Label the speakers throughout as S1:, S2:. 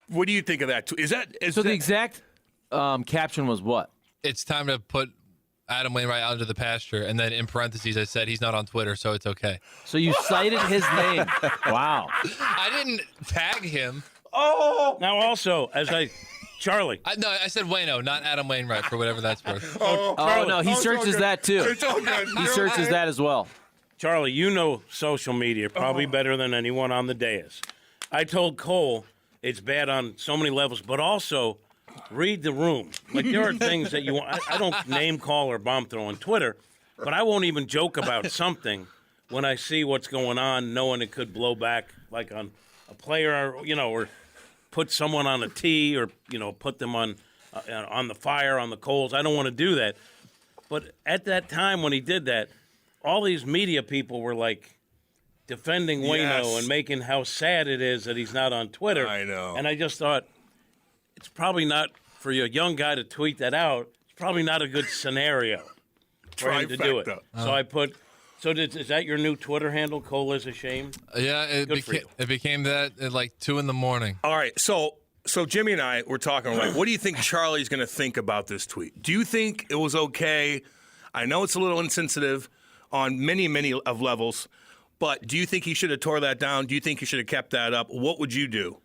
S1: What do you think of that?
S2: The exact caption was what?
S3: It's time to put Adam Wainwright out into the pasture, and then in parentheses I said he's not on Twitter, so it's okay.
S2: So you cited his name. Wow.
S3: I didn't tag him.
S4: Oh! Now also, Charlie.
S3: I said Wayno, not Adam Wainwright, for whatever that's worth.
S2: No, he searches that too.
S1: It's all good.
S2: He searches that as well.
S4: Charlie, you know social media probably better than anyone on the dais. I told Cole it's bad on so many levels, but also read the room. Like, there are things that you want. I don't name call or bomb throw on Twitter, but I won't even joke about something when I see what's going on, knowing it could blow back, like on a player, or put someone on a tee, or put them on the fire, on the coals. I don't want to do that. But at that time when he did that, all these media people were like defending Waino and making how sad it is that he's not on Twitter.
S1: I know.
S4: And I just thought, it's probably not, for a young guy to tweet that out, it's probably not a good scenario for him to do it. So I put, is that your new Twitter handle, Cole is ashamed?
S3: Yeah, it became that at like 2 a.m.
S1: All right, so Jimmy and I were talking, like, what do you think Charlie's going to think about this tweet? Do you think it was okay? I know it's a little insensitive on many of levels, but do you think he should have tore that down? Do you think he should have kept that up? What would you do?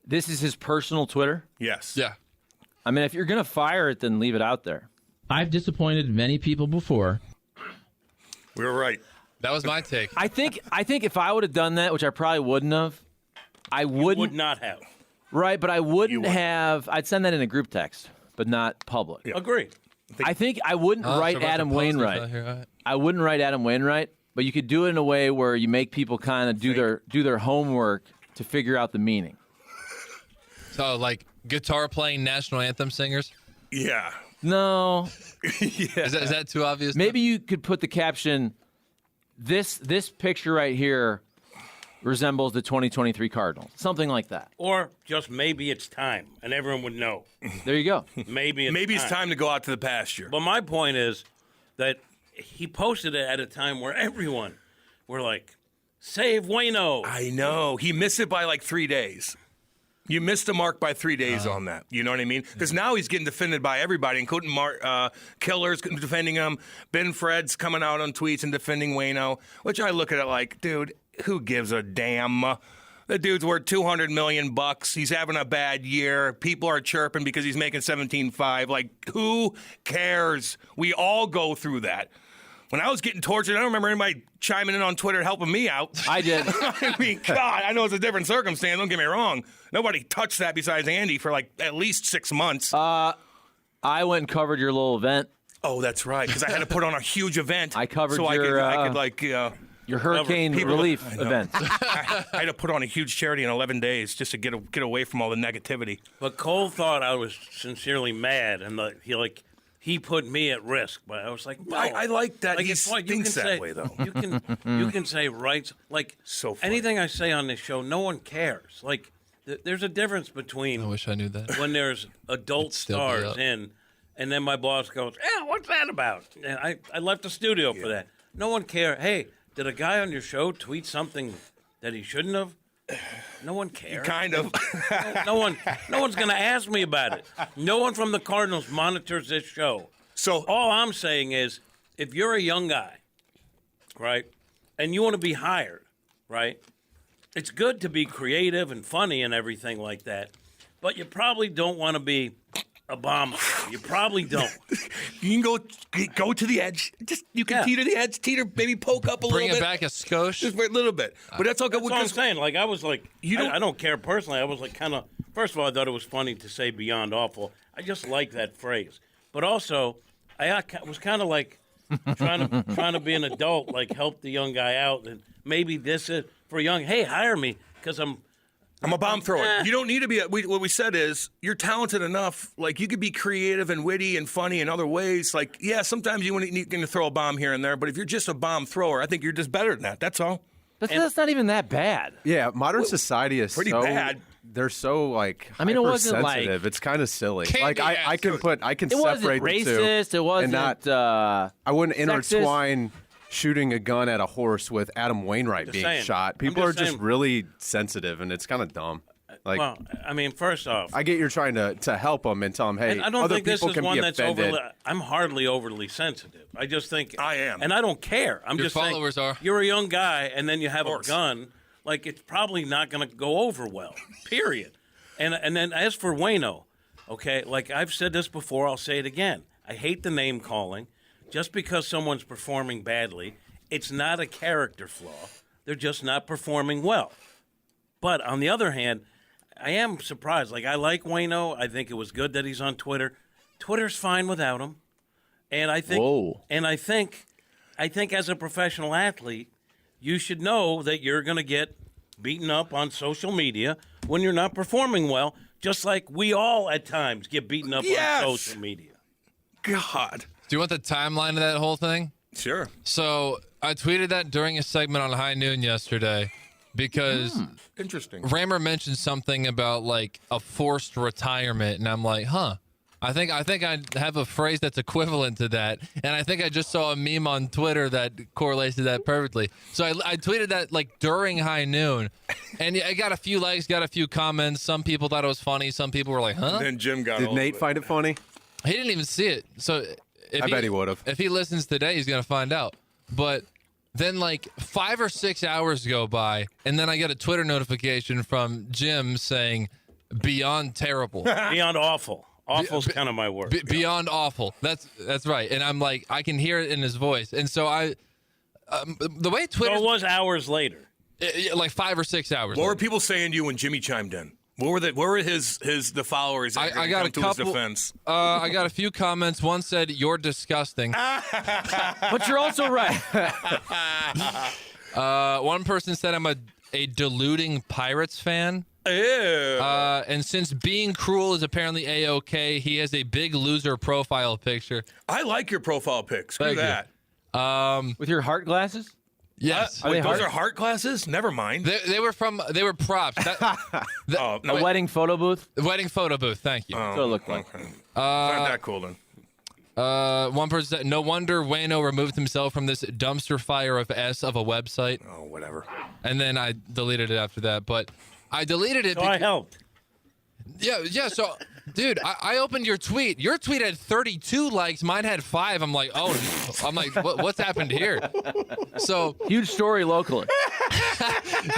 S2: This is his personal Twitter?
S1: Yes.
S3: Yeah.
S2: I mean, if you're going to fire it, then leave it out there.
S5: I've disappointed many people before.
S1: We were right.
S3: That was my take.
S2: I think if I would have done that, which I probably wouldn't have,
S4: would not have.
S2: Right, but I wouldn't have. I'd send that in a group text, but not public.
S4: Yeah. Agreed.
S2: I think I wouldn't write Adam Wainwright. I wouldn't write Adam Wainwright, but you could do it in a way where you make people kind of do their homework to figure out the meaning.
S3: So, like, guitar playing national anthem singers?
S1: Yeah.
S2: No.
S1: Yeah.
S3: Is that too obvious?
S2: Maybe you could put the caption, this picture right here resembles the 2023 Cardinals. Something like that.
S4: Or just maybe it's time, and everyone would know.
S2: There you go.
S4: Maybe
S1: it's time to go out to the pasture.
S4: But my point is that he posted it at a time where everyone were like, save Waino.
S1: I know. He missed it by like 3 days. You missed the mark by 3 days on that. You know what I mean? Because now he's getting defended by everybody, including Killer's defending him. Ben Fred's coming out on tweets and defending Waino, which I look at it like, dude, who gives a damn? The dude's worth $200 million. He's having a bad year. People are chirping because he's making 17.5. Like, who cares? We all go through that. When I was getting tortured, I don't remember anybody chiming in on Twitter helping me out.
S2: I did.
S1: I mean, God, I know it's a different circumstance. Don't get me wrong. Nobody touched that besides Andy for like at least 6 months.
S2: I went and covered your little event.
S1: Oh, that's right, because I had to put on a huge event.
S2: I covered
S1: so
S2: your,
S1: I could like
S2: your hurricane relief event.
S1: I had to put on a huge charity in 11 days just to get away from all the negativity.
S4: But Cole thought I was sincerely mad, and he put me at risk. But I was like, no.
S1: I like that he
S4: thinks
S1: that way, though.
S4: You can say rights. Like,
S1: so funny.
S4: Anything I say on this show, no one cares. Like, there's a difference between
S3: I wish I knew that.
S4: when there's adult stars in, and then my boss goes, what's that about? And I left the studio for that. No one cares. Hey, did a guy on your show tweet something that he shouldn't have? No one cares.
S1: Kind of.
S4: No one's going to ask me about it. No one from the Cardinals monitors this show.
S1: So
S4: all I'm saying is, if you're a young guy, right, and you want to be hired, right, it's good to be creative and funny and everything like that, but you probably don't want to be a bomb thrower. You probably don't.
S1: You can go to the edge. You can teeter the edge, maybe poke up a little bit.
S3: Bring it back a skosh.
S1: Just a little bit. But that's all good.
S4: That's what I'm saying. Like, I was like, I don't care personally. I was like kind of, first of all, I thought it was funny to say beyond awful. I just like that phrase. But also, I was kind of like trying to be an adult, like help the young guy out. And maybe this is for young, hey, hire me because I'm
S1: a bomb thrower. You don't need to be. What we said is you're talented enough. Like, you could be creative and witty and funny in other ways. Like, yeah, sometimes you need to throw a bomb here and there. But if you're just a bomb thrower, I think you're just better than that. That's all.
S2: That's not even that bad.
S6: Yeah, modern society is
S1: pretty bad.
S6: They're so like
S2: it wasn't
S6: hypersensitive.
S2: like
S6: it's kind of silly.
S1: Like
S6: I can
S2: it
S6: separate
S2: wasn't racist.
S6: the two.
S2: It wasn't.
S6: And not, I wouldn't
S2: sexist.
S6: intertwine shooting a gun at a horse with Adam Wainwright being shot. People are just really sensitive, and it's kind of dumb. Like,
S4: Well, I mean, first off,
S6: I get you're trying to help them and tell them, hey,
S4: and I don't
S6: other
S4: think this
S6: people
S4: is
S6: can
S4: one
S6: be
S4: that's
S6: offended.
S4: overly. I'm hardly overly sensitive. I just think
S1: I am.
S4: and I don't care. I'm
S3: Your
S4: just saying,
S3: followers are.
S4: You're a young guy, and then you have a
S1: course.
S4: gun. Like it's probably not going to go over well. Period. And then as for Waino, okay, like I've said this before, I'll say it again. I hate the name calling. Just because someone's performing badly, it's not a character flaw. They're just not performing well. But on the other hand, I am surprised. Like I like Waino. I think it was good that he's on Twitter. Twitter's fine without him. And I think
S2: Whoa.
S4: and I think as a professional athlete, you should know that you're going to get beaten up on social media when you're not performing well, just like we all at times get beaten up
S1: Yes.
S4: on social media.
S1: God.
S3: Do you want the timeline of that whole thing?
S1: Sure.
S3: So I tweeted that during a segment on High Noon yesterday because
S1: Interesting.
S3: Raymer mentioned something about like a forced retirement, and I'm like, huh. I think I have a phrase that's equivalent to that, and I think I just saw a meme on Twitter that correlates to that perfectly. So I tweeted that like during High Noon, and I got a few likes, got a few comments. Some people thought it was funny. Some people were like, huh?
S1: Then Jim got
S6: Did
S1: all
S6: Nate
S1: of it.
S6: find it funny?
S3: He didn't even see it. So if
S6: I bet he would've.
S3: If he listens today, he's gonna find out. But then like 5 or 6 hours go by, and then I get a Twitter notification from Jim saying, "Beyond terrible."
S4: Beyond awful. Awful's kind of my word.
S3: Beyond awful. That's right. And I'm like, I can hear it in his voice. And so the way
S4: So
S3: Twitter,
S4: it was hours later.
S3: like 5 or 6 hours.
S1: What were
S3: later.
S1: people saying to you when Jimmy chimed in? What were the followers that
S3: I got
S1: come
S3: a
S1: to
S3: couple.
S1: his defense?
S3: I got a few comments. One said, "You're disgusting."
S2: But you're also right.
S3: One person said, "I'm a deluding Pirates fan."
S1: Ew.
S3: And since being cruel is apparently A-OK, he has a big loser profile picture.
S1: I like your profile pic. Screw
S3: Thank you.
S1: that.
S2: With your heart glasses?
S3: Yes.
S2: Are they
S1: Those
S2: hard?
S1: are heart glasses? Never mind.
S3: They were props.
S1: Oh, no.
S2: A wedding photo booth?
S3: Wedding photo booth. Thank you.
S2: That's what it looked like.
S1: Okay. Not that cool then.
S3: One person said, "No wonder Waino removed himself from this dumpster fire of a website."
S1: Oh, whatever.
S3: And then I deleted it after that. But I deleted it
S4: So I helped.
S3: Yeah. So, dude, I opened your tweet. Your tweet had 32 likes. Mine had 5. I'm like, what's happened here? So,
S2: Huge story locally.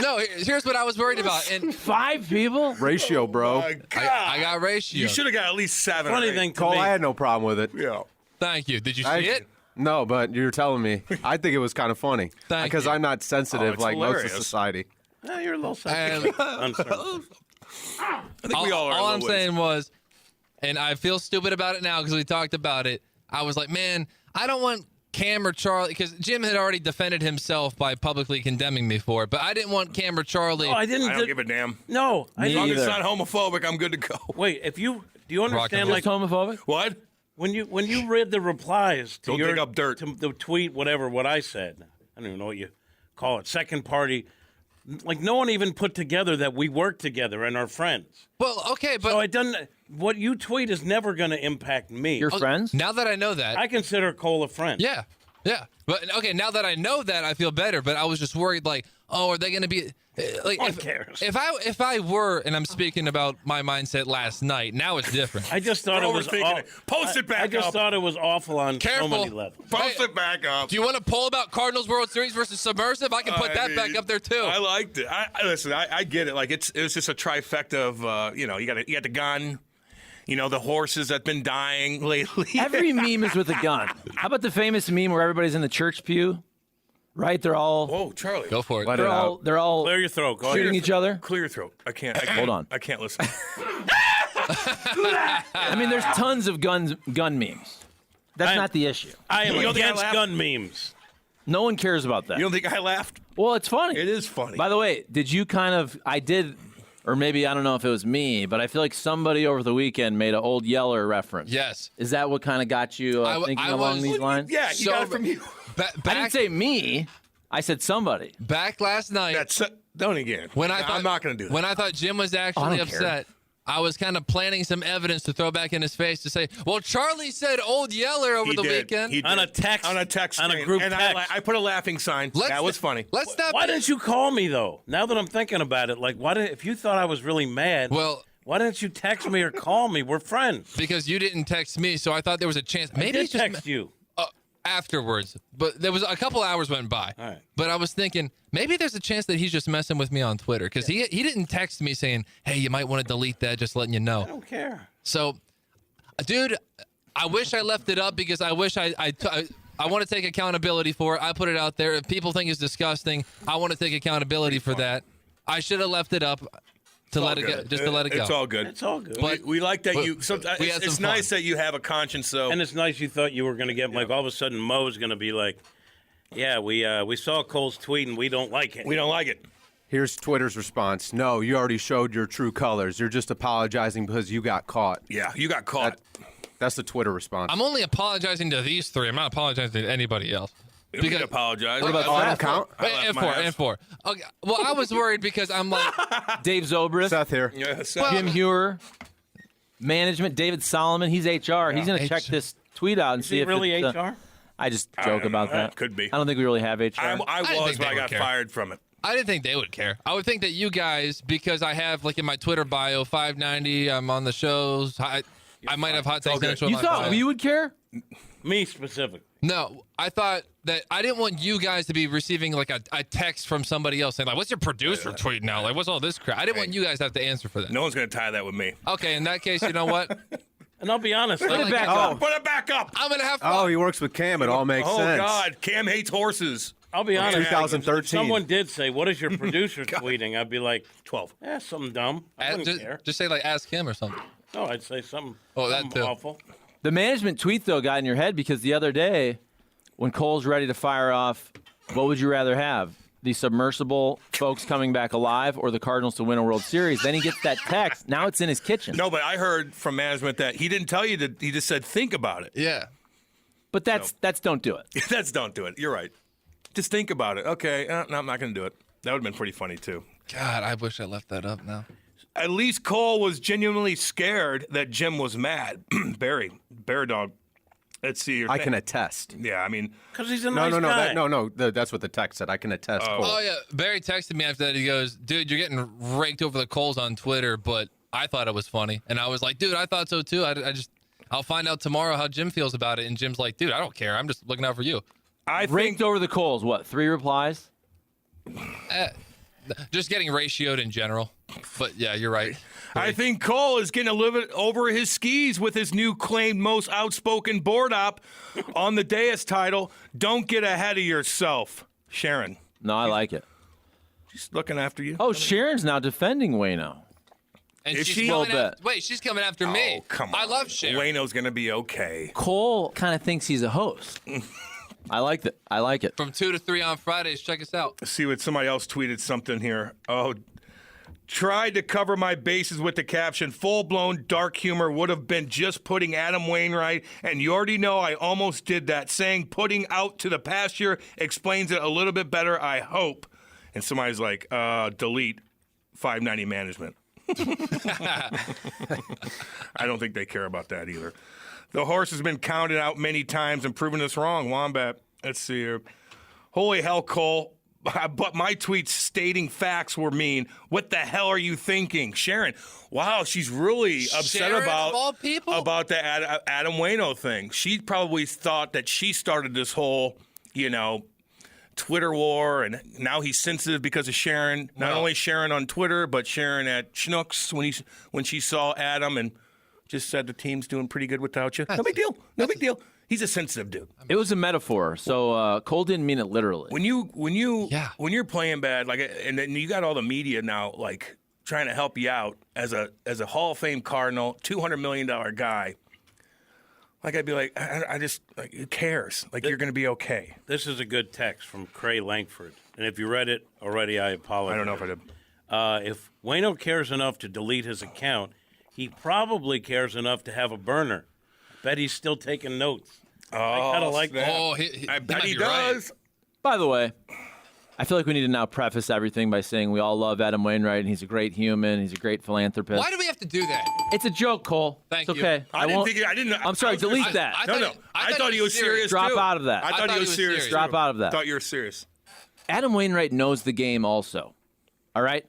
S3: no, here's what I was worried about. And
S2: 5 people?
S6: Ratio, bro.
S1: My God.
S3: I got ratio.
S1: You should have got at least 7.
S4: Funny
S1: or 8.
S4: thing to
S6: Cole,
S4: me,
S6: I had no problem with it.
S1: Yeah.
S3: Thank you. Did you see
S6: I-
S3: it?
S6: No, but you're telling me. I think it was kind of funny.
S3: Thank
S6: Because
S3: you.
S6: I'm not sensitive
S1: it's
S6: like most
S1: hilarious.
S6: of society.
S4: you're a little
S3: And
S4: uncertain.
S1: I think we all are.
S3: all
S1: a
S3: I'm
S1: little ways.
S3: saying was, and I feel stupid about it now because we talked about it. I was like, man, I don't want Cam or Charlie, because Jim had already defended himself by publicly condemning me for it, but I didn't want Cam or Charlie.
S4: Oh, I didn't.
S1: I don't give a damn.
S4: No, I
S1: As long
S4: didn't.
S1: as it's not homophobic, I'm good to go.
S4: Wait, do you understand?
S3: and
S4: Like
S2: Just homophobic?
S1: What?
S4: when you read the replies to
S1: Don't
S4: your
S1: dig up dirt.
S4: to the tweet, what I said. I don't even know what you call it. Second party. Like no one even put together that we work together and are friends.
S3: Well, okay, but
S4: So it doesn't. What you tweet is never going to impact me.
S2: Your friends?
S3: now that I know that,
S4: I consider Cole a friend.
S3: yeah. But okay, now that I know that, I feel better. But I was just worried, like, oh, are they going to be like?
S4: One cares.
S3: If I were, and I'm speaking about my mindset last night. Now it's different.
S4: I just thought
S1: You're
S4: it was.
S1: overthinking it. Post it back
S4: I just
S1: up.
S4: thought it was awful on so
S3: Careful.
S4: many levels.
S1: Post
S3: Hey,
S1: it back up.
S3: Do you want to poll about Cardinals World Series versus Submersive? I can put that back up there too.
S1: I liked it. Listen, I get it. Like it was just a trifecta of you got the gun, the horses that've been dying lately.
S2: Every meme is with a gun. How about the famous meme where everybody's in the church pew? Right? They're all
S1: Whoa, Charlie.
S3: Go for it.
S6: Let it out.
S2: they're all
S4: Clear your throat. Go
S2: shooting
S4: ahead.
S2: each other.
S1: Clear your throat. I can't.
S2: Hold on.
S1: I can't listen.
S2: I mean, there's tons of gun memes. That's
S4: I'm-
S2: not the issue.
S4: I am
S1: You don't think I
S4: against
S1: laughed?
S4: gun memes.
S2: No one cares about that.
S1: You don't think I laughed?
S2: Well, it's funny.
S1: It is funny.
S2: By the way, did you I did, or maybe I don't know if it was me, but I feel like somebody over the weekend made an old Yeller reference.
S3: Yes.
S2: Is that what kind of got you thinking
S3: I
S2: along
S3: was-
S2: these lines?
S1: Yeah, you got it from you.
S2: I didn't say me. I said somebody.
S3: Back last night.
S1: Don't again.
S3: When I thought,
S1: I'm not going to do that.
S3: When I thought Jim was actually
S2: don't care.
S3: upset, I was kind of planning some evidence to throw back in his face to say, well, Charlie said Old Yeller over the weekend.
S1: He did.
S4: On a text
S1: on a
S4: group
S1: and
S4: text.
S1: I put a laughing sign. That was funny.
S3: Let's stop.
S4: Why didn't you call me, though? Now that I'm thinking about it, like, if you thought I was really mad, why didn't you text me or call me? We're friends.
S3: Because you didn't text me, so I thought there was a chance. Maybe
S4: I
S3: he
S4: did text you.
S3: Afterwards, but there was a couple hours went by.
S4: All right.
S3: But I was thinking maybe there's a chance that he's just messing with me on Twitter because he didn't text me saying, "Hey, you might want to delete that." Just letting you know.
S4: I don't care.
S3: So, dude, I wish I left it up because I wish I want to take accountability for it. I put it out there. If people think it's disgusting, I want to take accountability for that. I should have left it up. To let it go.
S1: It's all good.
S4: It's all good.
S1: But we like that you. It's nice that you have a conscience, though.
S4: And it's nice you thought you were going to get like all of a sudden Mo's going to be like, yeah, we saw Cole's tweet and we don't like it.
S1: We don't like it.
S6: Here's Twitter's response. No, you already showed your true colors. You're just apologizing because you got caught.
S1: Yeah, you got caught.
S6: That's the Twitter response.
S3: I'm only apologizing to these three. I'm not apologizing to anybody else.
S1: You can apologize.
S6: What about I don't count?
S3: And four. Okay. Well, I was worried because I'm like
S2: Dave Zobrist,
S6: Seth here.
S1: Yeah,
S2: Jim Hewer, management, David Solomon. He's HR. He's going to check this tweet out and see if
S4: really
S2: it's
S4: HR.
S2: I just joke about that.
S1: Could be.
S2: I don't think we really have HR.
S1: I was, but I got fired from it.
S3: I didn't think they would care. I would think that you guys, because I have like in my Twitter bio 590, I'm on the shows. I might have Hot Take Central.
S2: You thought we would care?
S4: Me specific.
S3: No, I thought that I didn't want you guys to be receiving like a text from somebody else saying like, "What's your producer tweeting now? Like, what's all this crap?" I didn't want you guys to have to answer for that.
S1: No one's going to tie that with me.
S3: Okay, in that case, you know what?
S4: And I'll be honest.
S2: Put it back up.
S1: Put it back up.
S3: I'm gonna have fun.
S6: Oh, he works with Cam. It all makes sense.
S1: Oh, God. Cam hates horses.
S4: I'll be honest.
S6: 2013.
S4: If someone did say, "What is your producer tweeting?" I'd be like,
S1: 12.
S4: Something dumb. I wouldn't care.
S3: Just say like, ask him or something.
S4: No, I'd say something.
S3: That
S4: something
S3: too.
S4: awful.
S2: The management tweet, though, got in your head because the other day when Cole's ready to fire off, what would you rather have? The submersible folks coming back alive or the Cardinals to win a World Series? Then he gets that text. Now it's in his kitchen.
S1: No, but I heard from management that he didn't tell you that. He just said, think about it.
S3: Yeah.
S2: But that's don't do it.
S1: That's don't do it. You're right. Just think about it. Okay, no, I'm not going to do it. That would have been pretty funny, too.
S3: God, I wish I left that up now.
S1: At least Cole was genuinely scared that Jim was mad. Bear Dog. Let's see.
S6: I can attest.
S1: Yeah, I mean.
S4: Because he's a nice guy.
S6: That's what the text said. I can attest. Cole.
S3: Oh, yeah. Barry texted me after that. He goes, dude, you're getting raked over the coals on Twitter, but I thought it was funny. And I was like, dude, I thought so, too. I'll find out tomorrow how Jim feels about it. And Jim's like, dude, I don't care. I'm just looking out for you.
S2: Raked over the coals. What, 3 replies?
S3: Just getting ratioed in general. But, yeah, you're right.
S1: I think Cole is getting a little bit over his skis with his new claimed most outspoken board op on the dais title. Don't get ahead of yourself, Sharon.
S2: No, I like it.
S1: She's looking after you.
S2: Oh, Sharon's now defending Wayno.
S3: And
S1: Is
S3: she's
S1: she?
S3: coming
S2: Little bit.
S3: wait, she's coming after me.
S1: Oh, come on.
S3: I love Sharon.
S1: Wayno's going to be okay.
S2: Cole kind of thinks he's a host. I like that. I like it.
S3: From 2 to 3 on Fridays. Check us out.
S1: See what somebody else tweeted something here. Oh, tried to cover my bases with the caption, full-blown dark humor would have been just putting Adam Wainwright, and you already know I almost did that. Saying putting out to the pasture explains it a little bit better, I hope. And somebody's like, delete 590 management. I don't think they care about that either. The horse has been counted out many times and proven us wrong. Wombat, let's see here. Holy hell, Cole. But my tweets stating facts were mean. What the hell are you thinking? Sharon, wow, she's really upset
S3: Sharon, of all people?
S1: about the Adam Waino thing. She probably thought that she started this whole, Twitter war, and now he's sensitive because of Sharon. Not only Sharon on Twitter, but Sharon at Schnucks when she saw Adam and just said the team's doing pretty good without you. No big deal. No big deal. He's a sensitive dude.
S2: It was a metaphor, so Cole didn't mean it literally.
S1: When you're playing bad, and then you got all the media now, trying to help you out as a Hall of Fame Cardinal, $200 million guy. I'd be like, I just who cares? You're going to be okay.
S4: This is a good text from Cray Langford, and if you read it already, I apologize.
S1: I don't know if I did.
S4: If Waino cares enough to delete his account, he probably cares enough to have a burner. Bet he's still taking notes.
S1: Oh,
S4: I kind of like that.
S3: Oh,
S1: I bet he
S3: right.
S1: does.
S2: By the way, I feel like we need to now preface everything by saying we all love Adam Wainwright, and he's a great human. He's a great philanthropist.
S3: Why do we have have to do that?
S2: It's a joke, Cole.
S3: Thank
S2: it's
S3: you.
S2: okay.
S1: I didn't think. I didn't.
S2: I'm sorry. Delete that.
S1: I thought he was serious.
S2: Drop
S1: too.
S2: out of that.
S1: I thought he was serious. too.
S2: Drop out of that.
S1: Thought you were serious.
S2: Adam Wainwright knows the game also. All right?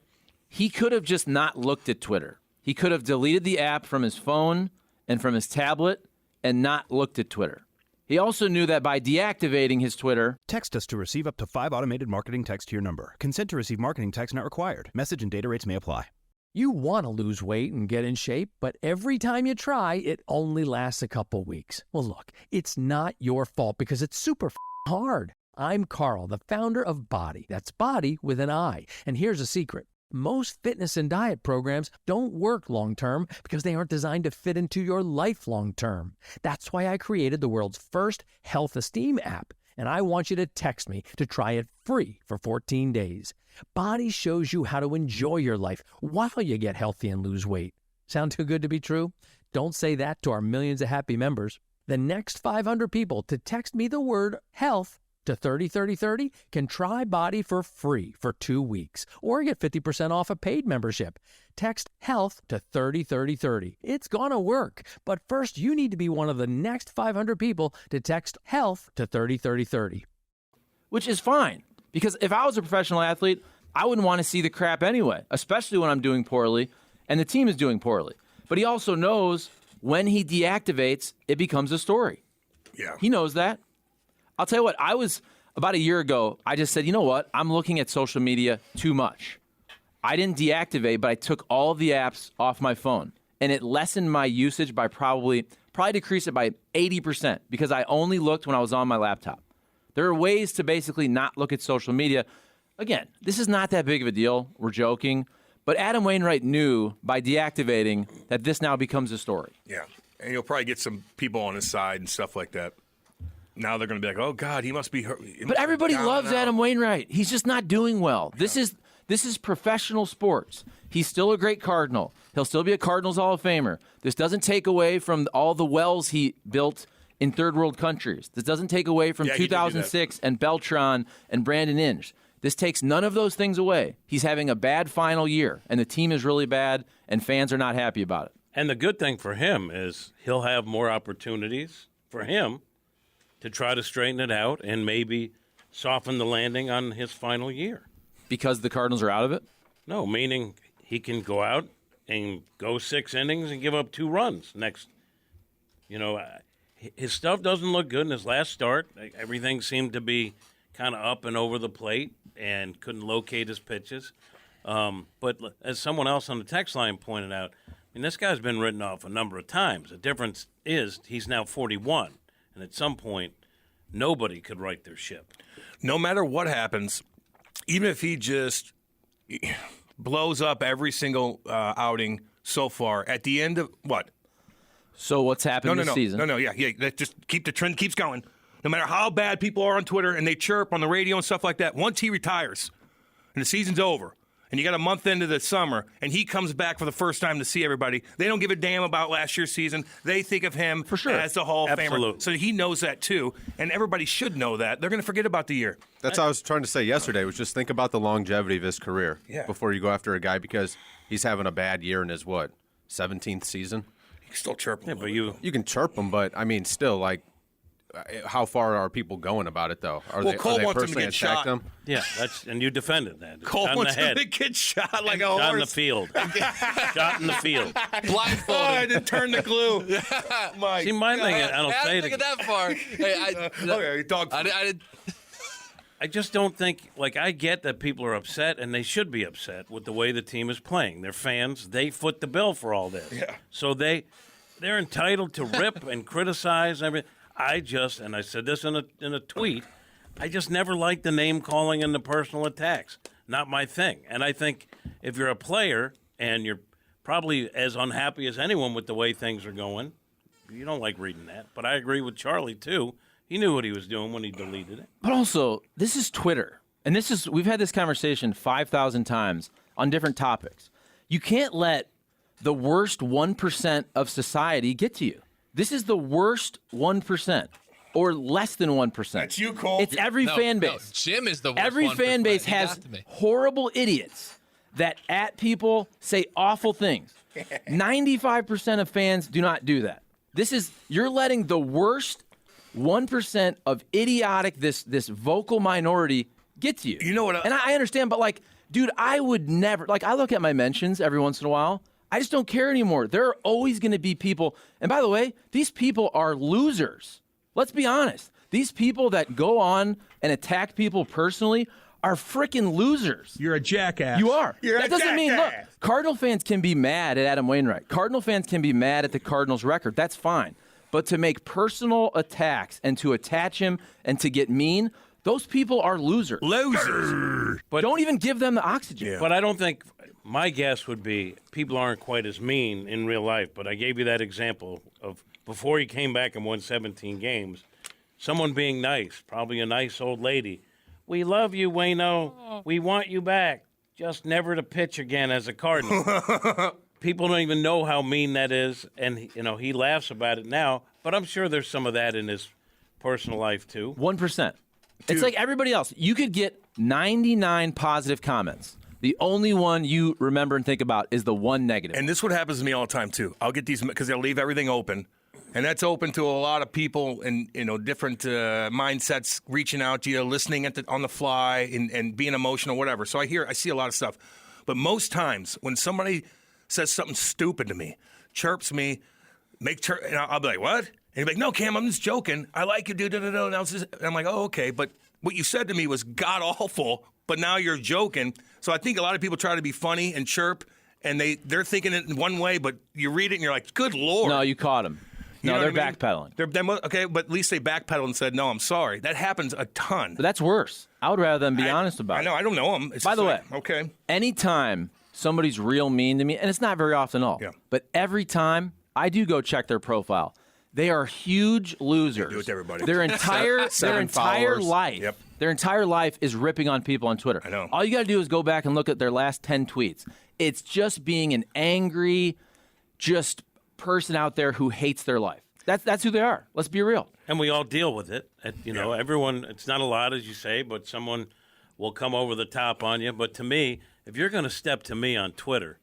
S2: He could have just not looked at Twitter. He could have deleted the app from his phone and from his tablet and not looked at Twitter. He also knew that by deactivating his Twitter.
S7: Text us to receive up to 5 automated marketing texts to your number. Consent to receive marketing text not required. Message and data rates may apply.
S8: You want to lose weight and get in shape, but every time you try, it only lasts a couple weeks. Well, look, it's not your fault because it's super hard. I'm Carl, the founder of Body. That's Body with an I. And here's a secret. Most fitness and diet programs don't work long-term because they aren't designed to fit into your life long-term. That's why I created the world's first health esteem app, and I want you to text me to try it free for 14 days. Body shows you how to enjoy your life while you get healthy and lose weight. Sound too good to be true? Don't say that to our millions of happy members. The next 500 people to text me the word health to 303030 can try Body for free for 2 weeks or get 50% off a paid membership. Text health to 303030. It's gonna work, but first you need to be one of the next 500 people to text health to 303030.
S2: Which is fine, because if I was a professional athlete, I wouldn't want to see the crap anyway, especially when I'm doing poorly and the team is doing poorly. But he also knows when he deactivates, it becomes a story.
S1: Yeah.
S2: He knows that. I'll tell you what, I was, about a year ago, I just said, you know what, I'm looking at social media too much. I didn't deactivate, but I took all of the apps off my phone, and it lessened my usage by probably decreased it by 80% because I only looked when I was on my laptop. There are ways to basically not look at social media. Again, this is not that big of a deal. We're joking. But Adam Wainwright knew by deactivating that this now becomes a story.
S1: Yeah. And you'll probably get some people on his side and stuff like that. Now they're going to be like, oh, God, he must be hurt.
S2: But everybody loves Adam Wainwright. He's just not doing well. This is professional sports. He's still a great Cardinal. He'll still be a Cardinals Hall of Famer. This doesn't take away from all the wells he built in third world countries. This doesn't take away from 2006 and Beltran and Brandon Inge. This takes none of those things away. He's having a bad final year, and the team is really bad, and fans are not happy about it.
S4: And the good thing for him is he'll have more opportunities for him to try to straighten it out and maybe soften the landing on his final year.
S2: Because the Cardinals are out of it?
S4: No, meaning he can go out and go 6 innings and give up 2 runs next. His stuff doesn't look good in his last start. Everything seemed to be kind of up and over the plate and couldn't locate his pitches. But as someone else on the text line pointed out, I mean, this guy's been written off a number of times. The difference is he's now 41, and at some point, nobody could right their ship.
S1: No matter what happens, even if he just blows up every single outing so far, at the end of what?
S2: So what's happened this season?
S1: That just keep the trend keeps going. No matter how bad people are on Twitter and they chirp on the radio and stuff like that, once he retires and the season's over and you got a month into the summer and he comes back for the first time to see everybody, they don't give a damn about last year's season. They think of him
S2: for sure
S1: as the Hall of
S4: Absolutely.
S1: Famer. So he knows that too, and everybody should know that. They're going to forget about the year.
S6: That's what I was trying to say yesterday, was just think about the longevity of his career before you go after a guy, because he's having a bad year in his, 17th season?
S1: You can still chirp him.
S4: Yeah, but you
S6: can chirp him, but, I mean, still, like, how far are people going about it, though? Are
S1: Cole
S6: they
S1: wants him to
S6: personally
S1: get
S6: attacked
S1: shot.
S6: him?
S4: Yeah, and you defended that.
S1: Cole
S4: Shot in
S1: wants
S4: the head.
S1: him to get shot like a horse.
S4: Shot in the field. Shot in the field.
S3: Blindfolded.
S1: Oh, I didn't turn the glue.
S4: See, my thing, I don't
S3: I
S4: say
S3: didn't think
S4: it.
S3: of that far. Hey,
S1: dog.
S3: I did.
S4: I just don't think, I get that people are upset, and they should be upset with the way the team is playing. They're fans. They foot the bill for all this.
S1: Yeah.
S4: So they're entitled to rip and criticize everything. And I said this in a tweet, I just never liked the name calling and the personal attacks. Not my thing. And I think if you're a player and you're probably as unhappy as anyone with the way things are going, you don't like reading that. But I agree with Charlie, too. He knew what he was doing when he deleted it.
S2: But also, this is Twitter. And we've had this conversation 5,000 times on different topics. You can't let the worst 1% of society get to you. This is the worst 1%, or less than 1%.
S1: That's you, Cole.
S2: It's every fan base.
S3: No, Jim is the worst
S2: Every
S3: 1%.
S2: fan base
S3: He got
S2: has
S3: to me.
S2: horrible idiots that at people, say awful things. 95% of fans do not do that. You're letting the worst 1% of idiotic, this vocal minority get to you.
S1: You know what?
S2: And I understand, but like, dude, I would never, like, I look at my mentions every once in a while. I just don't care anymore. There are always going to be people. And by the way, these people are losers. Let's be honest. These people that go on and attack people personally are freaking losers.
S9: You're a jackass.
S2: You are.
S1: You're
S2: that
S1: a
S2: doesn't mean, look,
S1: jackass.
S2: Cardinal fans can be mad at Adam Wainwright. Cardinal fans can be mad at the Cardinals record. That's fine. But to make personal attacks and to attach him and to get mean, those people are losers.
S1: Losers.
S4: But
S2: Don't even give them the oxygen.
S1: Yeah.
S4: But I don't think my guess would be people aren't quite as mean in real life. But I gave you that example of before he came back and won 17 games, someone being nice, probably a nice old lady. We love you, Wayno. We want you back. Just never to pitch again as a Cardinal. People don't even know how mean that is, and he laughs about it now. But I'm sure there's some of that in his personal life too.
S2: 1%. It's like everybody else. You could get 99 positive comments. The only one you remember and think about is the one negative.
S1: And this is what happens to me all the time too. I'll get these because they'll leave everything open, and that's open to a lot of people and different mindsets reaching out to you, listening on the fly, and being emotional, whatever. So I see a lot of stuff, but most times when somebody says something stupid to me, chirps me, and I'll be like, what? And he'll be like, no, Cam, I'm just joking. I like you, dude. And I'm like, oh, okay. But what you said to me was god awful, but now you're joking. So I think a lot of people try to be funny and chirp, and they're thinking it in one way, but you read it and you're like, good Lord.
S2: No, you caught him.
S1: You
S2: No,
S1: know
S2: they're
S1: what I mean?
S2: backpedaling.
S1: Okay, but at least they backpedaled and said, no, I'm sorry. That happens a ton.
S2: But that's worse. I would rather them be honest about
S1: I
S2: it.
S1: know. I don't know them.
S2: By the way,
S1: okay.
S2: anytime somebody's real mean to me, and it's not very often at all,
S1: Yeah.
S2: but every time I do go check their profile, they are huge losers.
S1: do it to everybody.
S2: Their entire
S6: Seven followers.
S2: life,
S1: Yep.
S2: their entire life is ripping on people on Twitter.
S1: I know.
S2: All you got to do is go back and look at their last 10 tweets. It's just being an angry, just person out there who hates their life. That's who they are. Let's be real.
S4: And we all deal with it. Everyone, it's not a lot, as you say, but someone will come over the top on you. But to me, if you're going to step to me on Twitter,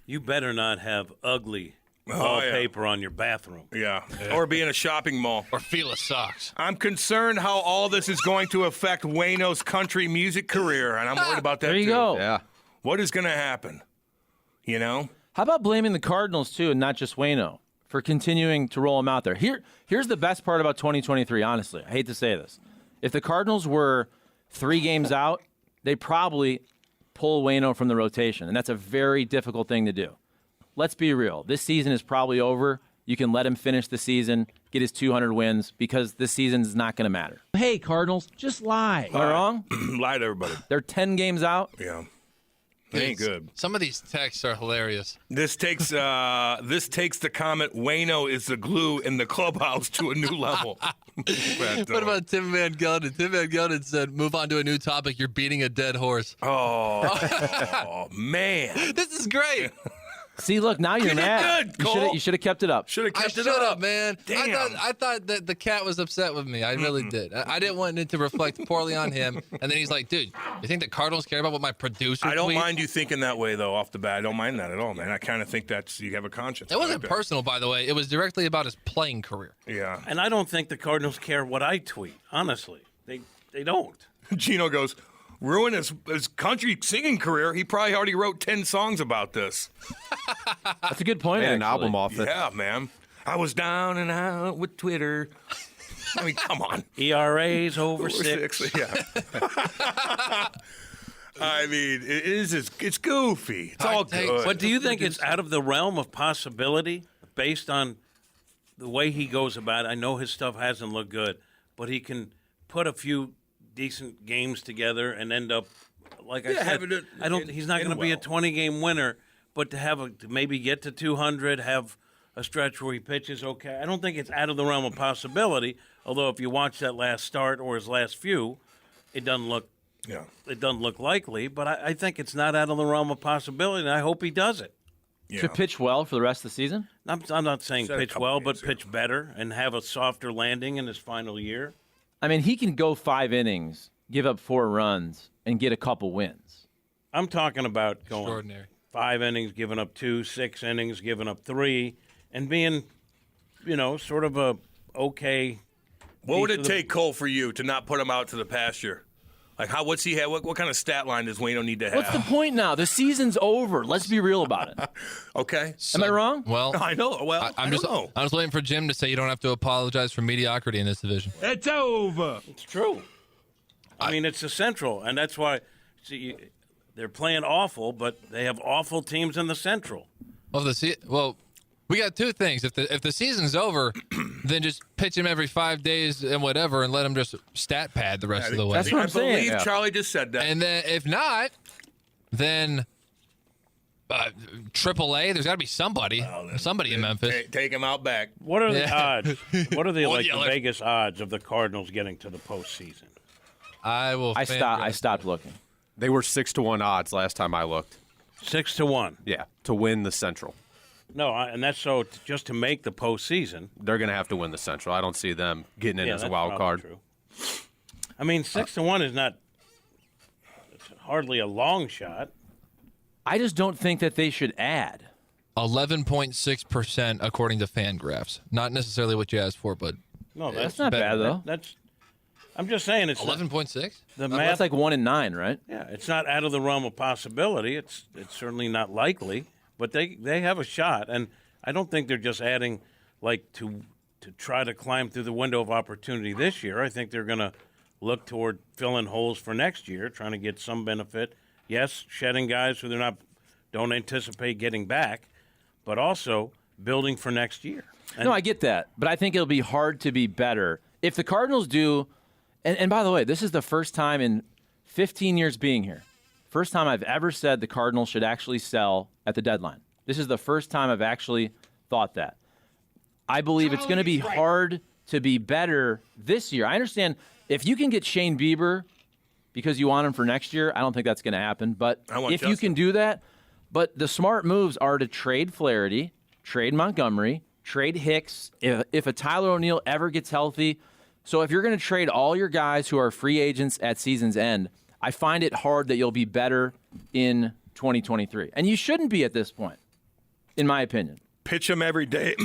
S4: you better not have ugly wallpaper on your bathroom.
S1: Yeah. Or be in a shopping mall.
S3: Or Fila socks.
S1: I'm concerned how all this is going to affect Wayno's country music career, and I'm worried about that
S2: There you
S1: too.
S2: go.
S6: Yeah.
S1: What is going to happen? You know?
S2: How about blaming the Cardinals, too, and not just Waino, for continuing to roll him out there? Here's the best part about 2023, honestly. I hate to say this. If the Cardinals were 3 games out, they'd probably pull Waino from the rotation, and that's a very difficult thing to do. Let's be real. This season is probably over. You can let him finish the season, get his 200 wins, because this season is not going to matter.
S5: Hey, Cardinals, just lie.
S2: Am I wrong?
S1: Lie to everybody.
S2: They're 10 games out.
S1: Yeah. It ain't good.
S3: Some of these texts are hilarious.
S1: This takes the comment, Wayno is the glue in the clubhouse to a new level.
S3: What about Tim Van Gelden? Tim Van Gelden said, move on to a new topic. You're beating a dead horse.
S1: Oh, man.
S3: This is great.
S2: See, look, now you're
S1: did
S2: mad.
S1: good, Cole.
S2: You should have kept it up.
S1: Should have
S3: I
S1: kept
S3: shut
S1: it
S3: up, man.
S1: Damn.
S3: I thought that the cat was upset with me. I really did. I didn't want it to reflect poorly on him. And then he's like, dude, you think the Cardinals care about what my producer
S1: I don't
S3: tweets?
S1: mind you thinking that way, though, off the bat. I don't mind that at all, man. I kind of think you have a conscience.
S3: It wasn't
S1: I like that.
S3: personal, by the way. It was directly about his playing career.
S1: Yeah.
S4: And I don't think the Cardinals care what I tweet, honestly. They don't.
S1: Gino goes, ruin his country singing career. He probably already wrote 10 songs about this.
S2: That's a good point,
S6: Made an
S2: actually.
S6: album off it.
S1: Yeah, man. I was down and out with Twitter. I mean, come on.
S4: ERA's over 6.
S1: Yeah. I mean, it's goofy. It's all good.
S4: But do you think it's out of the realm of possibility based on the way he goes about it? I know his stuff hasn't looked good, but he can put a few decent games together and end up, like I said, he's not going to be a 20-game winner, but to maybe get to 200, have a stretch where he pitches okay. I don't think it's out of the realm of possibility, although if you watch that last start or his last few, it doesn't look likely, but I think it's not out of the realm of possibility, and I hope he does it.
S1: Yeah.
S2: To pitch well for the rest of the season?
S4: I'm not saying
S1: Said a
S4: pitch
S1: couple
S4: well,
S1: games,
S4: but pitch better and have a softer landing in his final year.
S2: I mean, he can go 5 innings, give up 4 runs, and get a couple wins.
S4: I'm talking about going
S3: Extraordinary.
S4: 5 innings, giving up 2, 6 innings, giving up 3, and being, sort of a okay.
S1: What would
S4: piece
S1: it
S4: of the-
S1: take, Cole, for you to not put him out to the pasture? Like, what's he have? What kind of stat line does Waino need to have?
S2: What's the point now? The season's over. Let's be real about it.
S1: Okay.
S2: Am I wrong?
S3: Well,
S1: I know. Well,
S3: I'm
S1: don't know.
S3: just waiting for Jim to say you don't have to apologize for mediocrity in this division.
S5: It's over.
S4: It's true. I mean, it's the Central, and that's why they're playing awful, but they have awful teams in the Central.
S3: Well, we got two things. If the season's over, then just pitch him every 5 days and whatever, and let him just stat pad the rest of the way.
S2: That's what
S1: I
S2: I'm saying.
S1: believe
S2: Yeah.
S1: Charlie just said that.
S3: And then if not, then AAA. There's got to be somebody in Memphis.
S1: Take him out back.
S4: What are the
S3: Yeah.
S4: odds? What are the
S3: Well,
S4: the
S3: yeah,
S4: Vegas odds of the Cardinals getting to the postseason?
S3: I
S2: stopped looking.
S6: They were 6-1 odds last time I looked.
S4: 6-1.
S6: Yeah, to win the Central.
S4: No, and that's just to make the postseason.
S6: They're going to have to win the Central. I don't see them getting in
S4: Yeah,
S6: as a
S4: that's
S6: wild
S4: probably
S6: card.
S4: True. I mean, 6-1 is not. It's hardly a long shot.
S2: I just don't think that they should add.
S3: 11.6% according to Fangraphs. Not necessarily what you asked for, but
S4: No,
S2: That's not bad, though.
S4: That's. I'm just saying it's
S3: 11.6.
S4: the
S2: That's
S4: math.
S2: like 1 and 9, right?
S4: Yeah, it's not out of the realm of possibility. It's certainly not likely, but they have a shot, and I don't think they're just adding like to try to climb through the window of opportunity this year. I think they're going to look toward filling holes for next year, trying to get some benefit. Yes, shedding guys who don't anticipate getting back, but also building for next year. And
S2: No, I get that, but I think it'll be hard to be better if the Cardinals do. And by the way, this is the first time in 15 years being here, first time I've ever said the Cardinals should actually sell at the deadline. This is the first time I've actually thought that. I believe it's going to be hard to be better this year. I understand if you can get Shane Bieber because you want him for next year, I don't think that's going to happen. But
S1: I want
S2: if you
S1: Justin.
S2: can do that, but the smart moves are to trade Flaherty, trade Montgomery, trade Hicks. If a Tyler O'Neill ever gets healthy, so if you're going to trade all your guys who are free agents at season's end, I find it hard that you'll be better in 2023. And you shouldn't be at this point, in my opinion.
S1: Pitch him every day.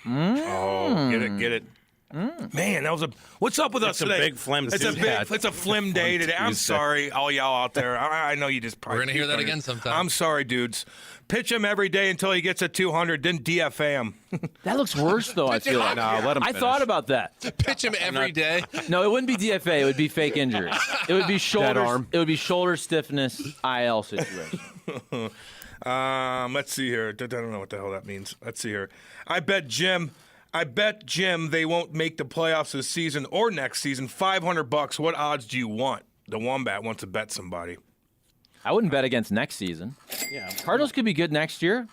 S1: Oh, get it. Man, that was a. What's up with us
S4: a
S1: today?
S4: big phlegm
S1: It's a
S4: Tuesday.
S1: big. It's a phlegm day today. I'm sorry, all y'all out there. I know you just.
S3: We're gonna hear that again sometime.
S1: I'm sorry, dudes. Pitch him every day until he gets a 200, then DFA him.
S2: That looks worse, though, I feel like.
S6: No, let him
S2: I
S6: finish.
S2: thought about that.
S3: Pitch him every day.
S2: No, it wouldn't be DFA. It would be fake injury. It would be shoulder.
S6: arm.
S2: It would be shoulder stiffness IL situation.
S1: Let's see here. I don't know what the hell that means. Let's see here. I bet Jim they won't make the playoffs this season or next season. $500. What odds do you want? The Wombat wants to bet somebody.
S2: I wouldn't bet against next season.
S4: yeah,
S2: Cardinals could be good next year.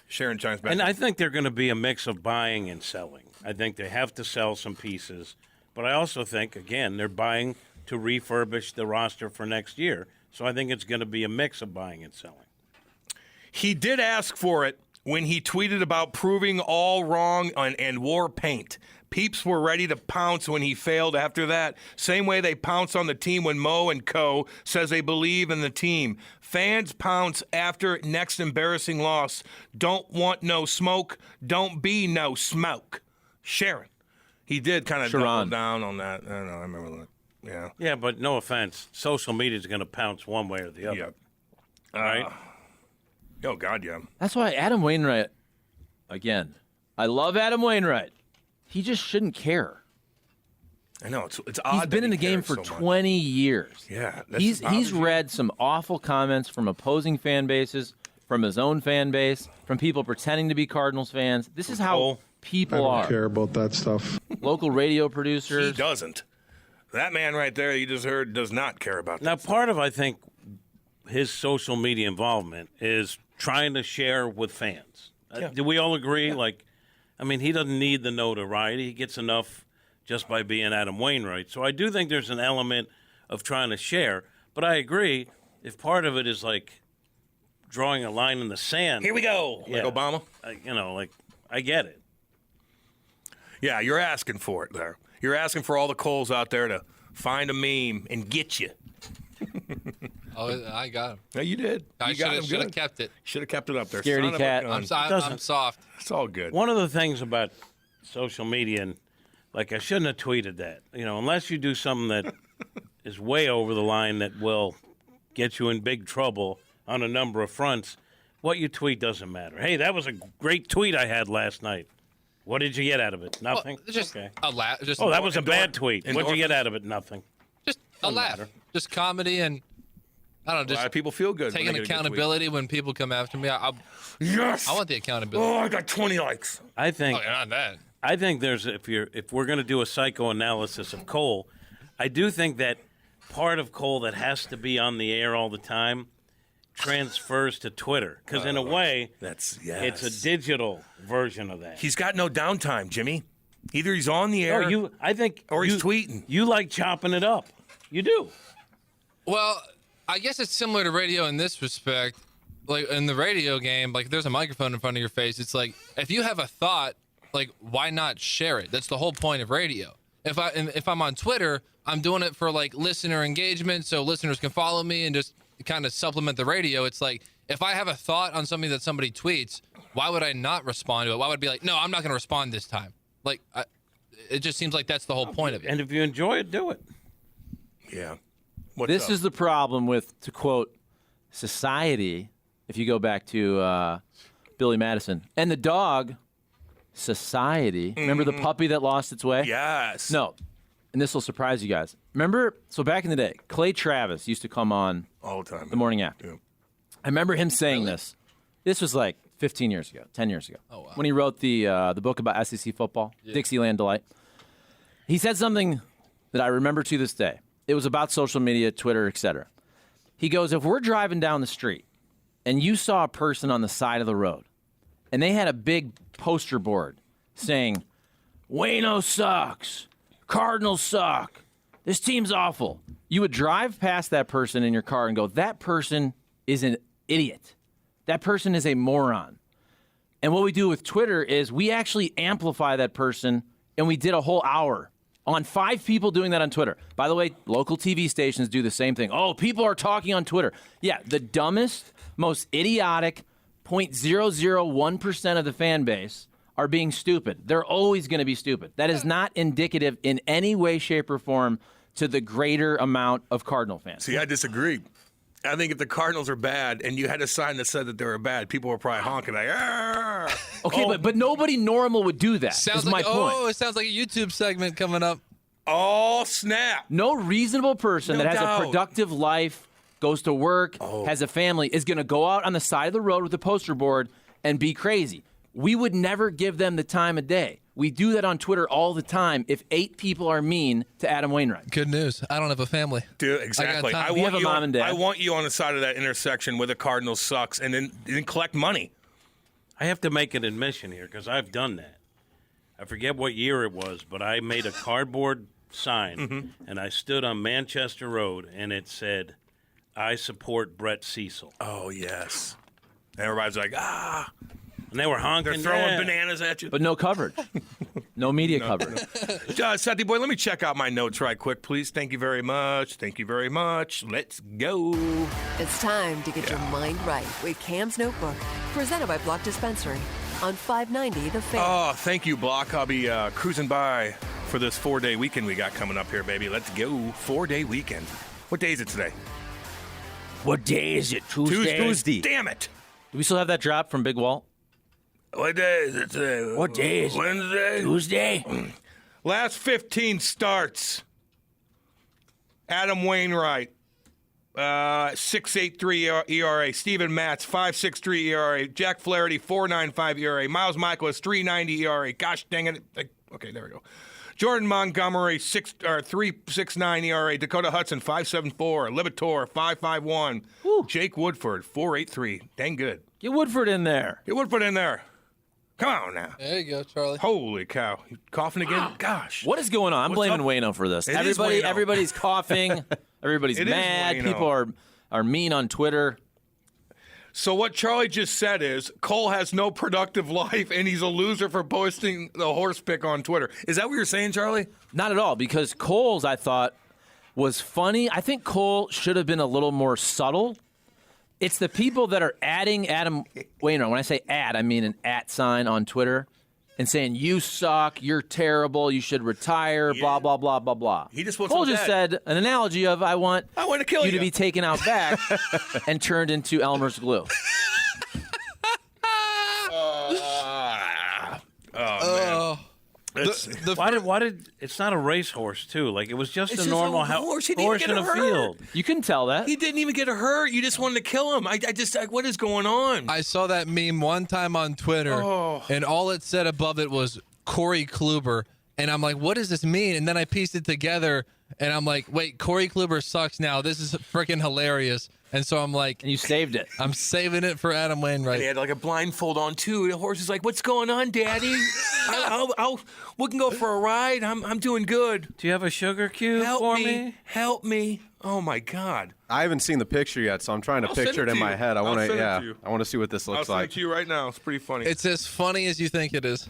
S1: Sharon chimes back.
S4: and I think they're going to be a mix of buying and selling. I think they have to sell some pieces, but I also think again they're buying to refurbish the roster for next year. So I think it's going to be a mix of buying and selling.
S1: He did ask for it when he tweeted about proving all wrong and wore paint. Peeps were ready to pounce when he failed after that. Same way they pounce on the team when Mo and co. says they believe in the team. Fans pounce after next embarrassing loss. Don't want no smoke. Don't be no smoke. Sharon. He did kind of double
S2: Sharon.
S1: down on that. I don't know. I remember that. Yeah.
S4: Yeah, but no offense, social media is going to pounce one way or the other.
S1: Yeah.
S4: Right?
S1: Oh, God, yeah.
S2: That's why Adam Wainwright, again, I love Adam Wainwright. He just shouldn't care.
S1: I know. It's odd.
S2: He's
S1: that
S2: been in
S1: he
S2: the game
S1: cares
S2: for
S1: so much.
S2: 20 years.
S1: Yeah.
S2: He's read some awful comments from opposing fan bases, from his own fan base, from people pretending to be Cardinals fans. This is how
S4: Cole.
S2: people are.
S9: care about that stuff.
S2: Local radio
S1: He
S2: producers.
S1: doesn't. That man right there you just heard does not care about that.
S4: Now, part of, I think, his social media involvement is trying to share with fans. Do we all agree? Like, I mean, he doesn't need the notoriety. He gets enough just by being Adam Wainwright. So I do think there's an element of trying to share. But I agree, if part of it is like drawing a line in the sand.
S1: Here we go.
S4: Yeah.
S1: Like Obama?
S4: I get it.
S1: Yeah, you're asking for it there. You're asking for all the Coles out there to find a meme and get you.
S3: Oh, I got him.
S1: No, you did.
S3: I
S1: You got him
S3: should have
S1: good.
S3: kept it.
S1: Should have kept it up there.
S2: Scaredy
S1: Son of a
S2: cat.
S1: gun.
S3: I'm soft.
S1: It's all good.
S4: One of the things about social media, and like I shouldn't have tweeted that, unless you do something that is way over the line that will get you in big trouble on a number of fronts, what you tweet doesn't matter. Hey, that was a great tweet I had last night. What did you get out of it? Nothing?
S3: Well, just
S4: okay.
S3: a laugh. Just
S4: Oh, that was a bad tweet. What did you get out of it? Nothing.
S3: just a laugh.
S4: matter.
S3: Just comedy and I don't know.
S1: A lot
S3: Just
S1: of people feel good. when
S3: taking
S1: they get a good tweet.
S3: accountability when people come after me. I
S1: Yes.
S3: want the accountability.
S1: Oh, I got 20 likes.
S4: I think.
S3: Oh, yeah, not that.
S4: I think there's if we're going to do a psychoanalysis of Cole, I do think that part of Cole that has to be on the air all the time transfers to Twitter because in a way
S1: It's
S4: a digital version of that.
S1: He's got no downtime, Jimmy. Either he's on the air.
S4: I think,
S1: or he's tweeting.
S4: You like chopping it up. You do.
S3: Well, I guess it's similar to radio in this respect. Like in the radio game, like there's a microphone in front of your face. It's like if you have a thought, like why not share it? That's the whole point of radio. If I'm on Twitter, I'm doing it for like listener engagement, so listeners can follow me and just kind of supplement the radio. It's like if I have a thought on something that somebody tweets, why would I not respond to it? Why would I be like, no, I'm not going to respond this time? Like, it just seems like that's the whole point of it.
S4: And if you enjoy it, do it.
S1: Yeah.
S2: This is the problem with, to quote, society, if you go back to Billy Madison, and the dog, society. Remember the puppy that lost its way?
S1: Yes.
S2: No. And this will surprise you guys. Remember, so back in the day, Clay Travis used to come on
S1: all the time.
S2: the morning after.
S1: Yeah.
S2: I remember him saying this. This was like 15 years ago, 10 years ago.
S3: Oh, wow.
S2: When he wrote the book about SEC football, Dixieland Delight. He said something that I remember to this day. It was about social media, Twitter, etc. He goes, if we're driving down the street and you saw a person on the side of the road and they had a big poster board saying, Waino sucks, Cardinals suck, this team's awful, you would drive past that person in your car and go, that person is an idiot. That person is a moron. And what we do with Twitter is we actually amplify that person, and we did a whole hour on 5 people doing that on Twitter. By the way, local TV stations do the same thing. Oh, people are talking on Twitter. Yeah, the dumbest, most idiotic 0.001% of the fan base are being stupid. They're always going to be stupid. That is not indicative in any way, shape, or form to the greater amount of Cardinal fans.
S1: See, I disagree. I think if the Cardinals are bad and you had a sign that said that they were bad, people were probably honking like, "Arr!"
S2: Okay, but nobody normal would do that.
S3: Sounds
S2: is my
S3: like
S2: point.
S3: it sounds like a YouTube segment coming up.
S1: Oh, snap.
S2: No reasonable person
S1: No
S2: that has
S1: doubt.
S2: a productive life, goes to work, has a family, is going to go out on the side of the road with a poster board and be crazy. We would never give them the time of day. We do that on Twitter all the time if 8 people are mean to Adam Wainwright.
S3: Good news. I don't have a family.
S1: Dude, exactly.
S3: time.
S2: We have a mom and dad.
S1: I want you on the side of that intersection where the Cardinals sucks and then collect money.
S4: I have to make an admission here because I've done that. I forget what year it was, but I made a cardboard sign and I stood on Manchester Road and it said, I support Brett Cecil.
S1: Oh, yes. And everybody's like,
S4: And they were honking.
S1: they're throwing
S4: yeah.
S1: bananas at you.
S2: But no coverage. No media coverage.
S1: Seti boy, let me check out my notes right quick, please. Thank you very much. Thank you very much. Let's go.
S9: It's time to get your mind right with Cam's Notebook, presented by Block Dispensary on 590 The Fan.
S1: Oh, thank you, Block. I'll be cruising by for this 4-day weekend we got coming up here, baby. Let's go. 4-day weekend. What day is it today?
S2: What day is it?
S1: Tuesday. Damn it.
S2: Do we still have that drop from Big Walt?
S1: What day is it today?
S2: What day is it?
S1: Wednesday?
S2: Tuesday.
S1: Last 15 starts. Adam Wainwright, 6.83 ERA. Steven Matz, 5.63 ERA. Jack Flaherty, 4.95 ERA. Miles Michaelis, 3.90 ERA. Gosh dang it. Okay, there we go. Jordan Montgomery, 3.69 ERA. Dakota Hudson, 5.74. Libator, 5.51. Jake Woodford, 4.83. Dang good.
S2: Get Woodford in there.
S1: Get Woodford in there. Come on now.
S3: There you go, Charlie.
S1: Holy cow. You coughing again? Gosh.
S2: What is going on? I'm
S1: What's
S2: blaming
S1: up?
S2: Waino for this.
S1: It is Waino.
S2: Everybody's coughing. Everybody's
S1: It is
S2: mad.
S1: Waino.
S2: People are mean on Twitter.
S1: So what Charlie just said is Cole has no productive life and he's a loser for posting the horse pick on Twitter. Is that what you're saying, Charlie?
S2: Not at all, because Cole's, I thought, was funny. I think Cole should have been a little more subtle. It's the people that are adding Adam Wainwright. When I say add, I mean an @ sign on Twitter and saying, you suck, you're terrible, you should retire, blah, blah, blah, blah, blah.
S1: He just wants
S2: Cole
S1: him
S2: just
S1: dead.
S2: said an analogy of, I want
S1: to kill you.
S2: to be taken out back and turned into Elmer's glue.
S1: Man.
S4: Why did it's not a racehorse too? Like it was just
S1: It's
S4: a
S1: just
S4: normal
S1: a horse. He didn't
S4: horse
S1: get
S4: in a
S1: hurt.
S4: field.
S2: You couldn't tell that.
S1: He didn't even get hurt. You just wanted to kill him. What is going on?
S3: I saw that meme one time on Twitter, and all it said above it was Corey Kluber. And I'm like, what does this mean? And then I pieced it together, and I'm like, wait, Corey Kluber sucks now. This is freaking hilarious. And so I'm like,
S2: And you saved it.
S3: I'm saving it for Adam Wainwright.
S1: He had like a blindfold on too. The horse is like, "What's going on, Daddy? We can go for a ride. I'm doing good.
S4: Do you have a sugar cube
S1: Help
S4: for
S1: me, help me." Oh my God!
S6: I haven't seen the picture yet, so I'm trying to
S1: I'll send
S6: picture
S1: it
S6: it in
S1: to
S6: my
S1: you.
S6: head. I
S1: I'll
S6: want
S1: send
S6: to,
S1: it to you.
S6: I want to see what this
S1: I'll
S6: looks
S1: send
S6: like.
S1: it to you right now. It's pretty funny.
S3: It's as funny as you think it is.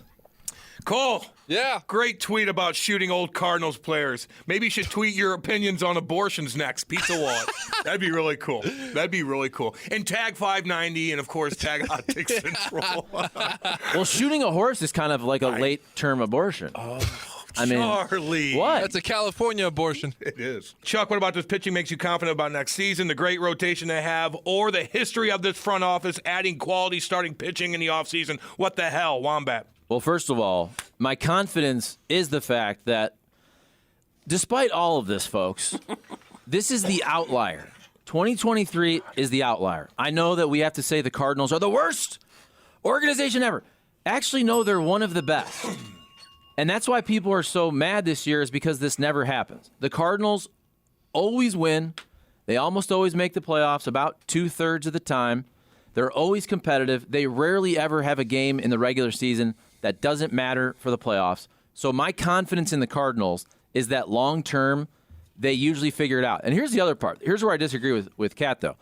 S1: Cole.
S3: Yeah.
S1: Great tweet about shooting old Cardinals players. Maybe you should tweet your opinions on abortions next. Pizza Wallet. That'd be really cool. That'd be really cool. And tag 590 and, of course, tag Hot Take Central.
S2: Well, shooting a horse is kind of like a late-term abortion. I mean,
S1: Charlie.
S2: what?
S3: That's a California abortion.
S1: It is. Chuck, what about this pitching makes you confident about next season, the great rotation they have, or the history of this front office adding quality starting pitching in the offseason? What the hell, Wombat?
S2: Well, first of all, my confidence is the fact that despite all of this, folks, this is the outlier. 2023 is the outlier. I know that we have to say the Cardinals are the worst organization ever. Actually, no, they're one of the best. And that's why people are so mad this year is because this never happens. The Cardinals always win. They almost always make the playoffs about 2/3 of the time. They're always competitive. They rarely ever have a game in the regular season that doesn't matter for the playoffs. So my confidence in the Cardinals is that long term, they usually figure it out. And here's the other part. Here's where I disagree with Kat, though.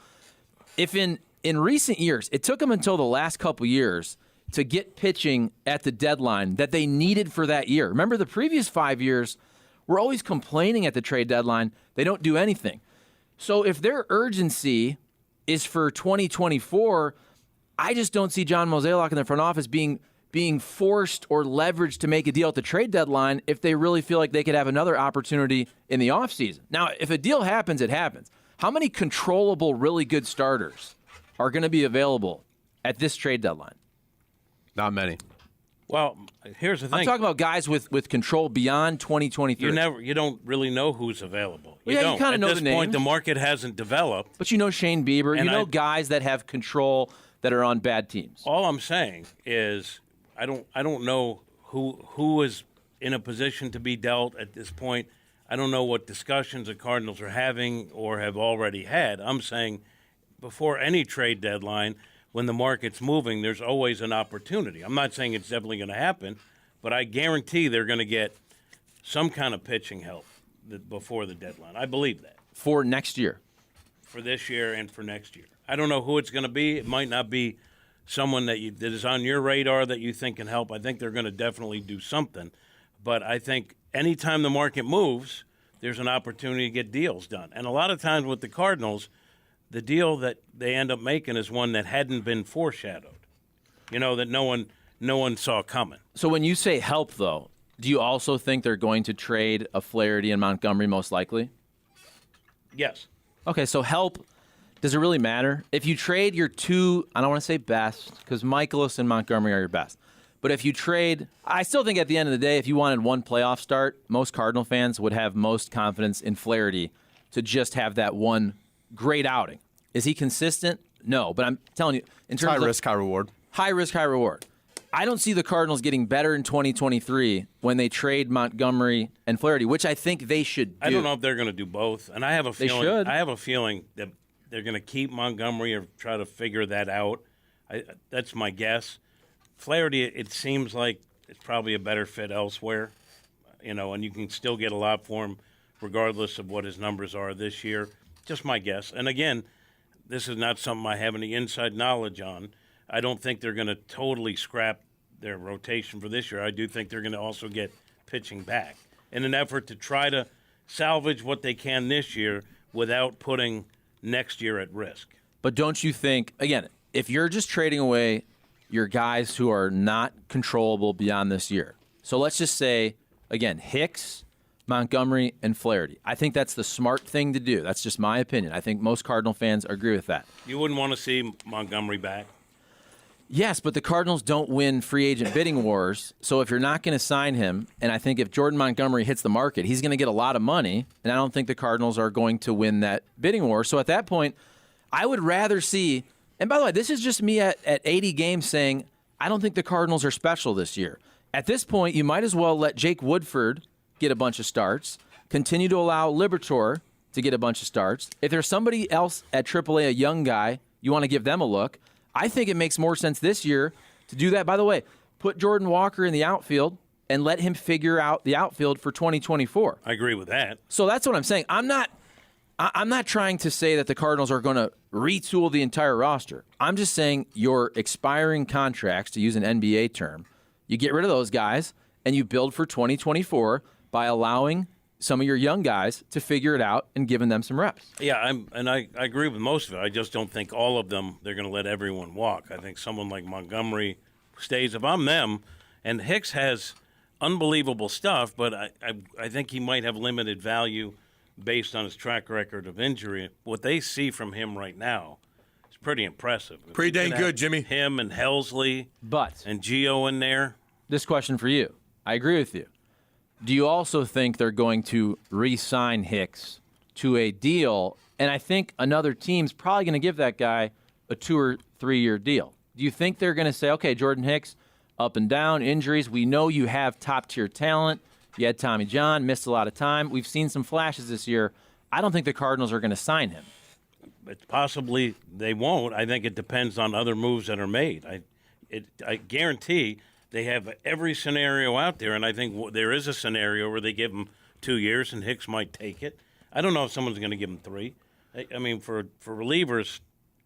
S2: If in recent years, it took them until the last couple years to get pitching at the deadline that they needed for that year. Remember, the previous 5 years, we're always complaining at the trade deadline. They don't do anything. So if their urgency is for 2024, I just don't see John Mozeliak in the front office being forced or leveraged to make a deal at the trade deadline if they really feel like they could have another opportunity in the offseason. Now, if a deal happens, it happens. How many controllable, really good starters are going to be available at this trade deadline?
S6: Not many.
S4: Well, here's the thing.
S2: I'm talking about guys with control beyond 2023.
S4: You don't really know who's available.
S2: Well, yeah, you
S4: don't.
S2: kinda know
S4: At
S2: the
S4: this point,
S2: names.
S4: the market hasn't developed.
S2: But you know Shane Bieber.
S4: And
S2: You know
S4: I-
S2: guys that have control that are on bad teams.
S4: All I'm saying is I don't know who is in a position to be dealt at this point. I don't know what discussions the Cardinals are having or have already had. I'm saying before any trade deadline, when the market's moving, there's always an opportunity. I'm not saying it's definitely going to happen, but I guarantee they're going to get some kind of pitching help before the deadline. I believe that.
S2: For next year.
S4: For this year and for next year. I don't know who it's going to be. It might not be someone that is on your radar that you think can help. I think they're going to definitely do something. But I think anytime the market moves, there's an opportunity to get deals done. And a lot of times with the Cardinals, the deal that they end up making is one that hadn't been foreshadowed, that no one saw coming.
S2: So when you say help, though, do you also think they're going to trade a Flaherty and Montgomery most likely?
S4: Yes.
S2: Okay, so help, does it really matter? If you trade your two, I don't want to say best, because Michaelis and Montgomery are your best. But if you trade, I still think at the end of the day, if you wanted one playoff start, most Cardinal fans would have most confidence in Flaherty to just have that one great outing. Is he consistent? No, but I'm telling you, in terms
S6: High
S2: of
S6: risk, high reward.
S2: High risk, high reward. I don't see the Cardinals getting better in 2023 when they trade Montgomery and Flaherty, which I think they should do.
S4: I don't know if they're going to do both, and I have a feeling.
S2: should.
S4: I have a feeling that they're going to keep Montgomery or try to figure that out. That's my guess. Flaherty, it seems like it's probably a better fit elsewhere, and you can still get a lot for him, regardless of what his numbers are this year. Just my guess. And again, this is not something I have any inside knowledge on. I don't think they're going to totally scrap their rotation for this year. I do think they're going to also get pitching back in an effort to try to salvage what they can this year without putting next year at risk.
S2: But don't you think, again, if you're just trading away your guys who are not controllable beyond this year, so let's just say, again, Hicks, Montgomery, and Flaherty. I think that's the smart thing to do. That's just my opinion. I think most Cardinal fans agree with that.
S4: You wouldn't want to see Montgomery back?
S2: Yes, but the Cardinals don't win free agent bidding wars. So if you're not going to sign him, and I think if Jordan Montgomery hits the market, he's going to get a lot of money, and I don't think the Cardinals are going to win that bidding war. So at that point, I would rather see, and by the way, this is just me at 80 games saying, I don't think the Cardinals are special this year. At this point, you might as well let Jake Woodford get a bunch of starts, continue to allow Liberatore to get a bunch of starts. If there's somebody else at AAA, a young guy, you want to give them a look. I think it makes more sense this year to do that. By the way, put Jordan Walker in the outfield and let him figure out the outfield for 2024.
S4: I agree with that.
S2: So that's what I'm saying. I'm not trying to say that the Cardinals are going to retool the entire roster. I'm just saying your expiring contracts, to use an NBA term, you get rid of those guys and you build for 2024 by allowing some of your young guys to figure it out and giving them some reps.
S4: Yeah, I agree with most of it. I just don't think all of them, they're going to let everyone walk. I think someone like Montgomery stays. If I'm them, and Hicks has unbelievable stuff, but I think he might have limited value based on his track record of injury. What they see from him right now is pretty impressive.
S1: Pretty dang good, Jimmy.
S4: Him and Helsley
S2: But
S4: and Gio in there.
S2: this question for you. I agree with you. Do you also think they're going to re-sign Hicks to a deal? And I think another team's probably going to give that guy a 2 or 3 year deal. Do you think they're going to say, okay, Jordan Hicks, up and down, injuries, we know you have top-tier talent. You had Tommy John, missed a lot of time. We've seen some flashes this year. I don't think the Cardinals are going to sign him.
S4: But possibly they won't. I think it depends on other moves that are made. I guarantee they have every scenario out there, and I think there is a scenario where they give him 2 years and Hicks might take it. I don't know if someone's going to give him 3. I mean, for relievers,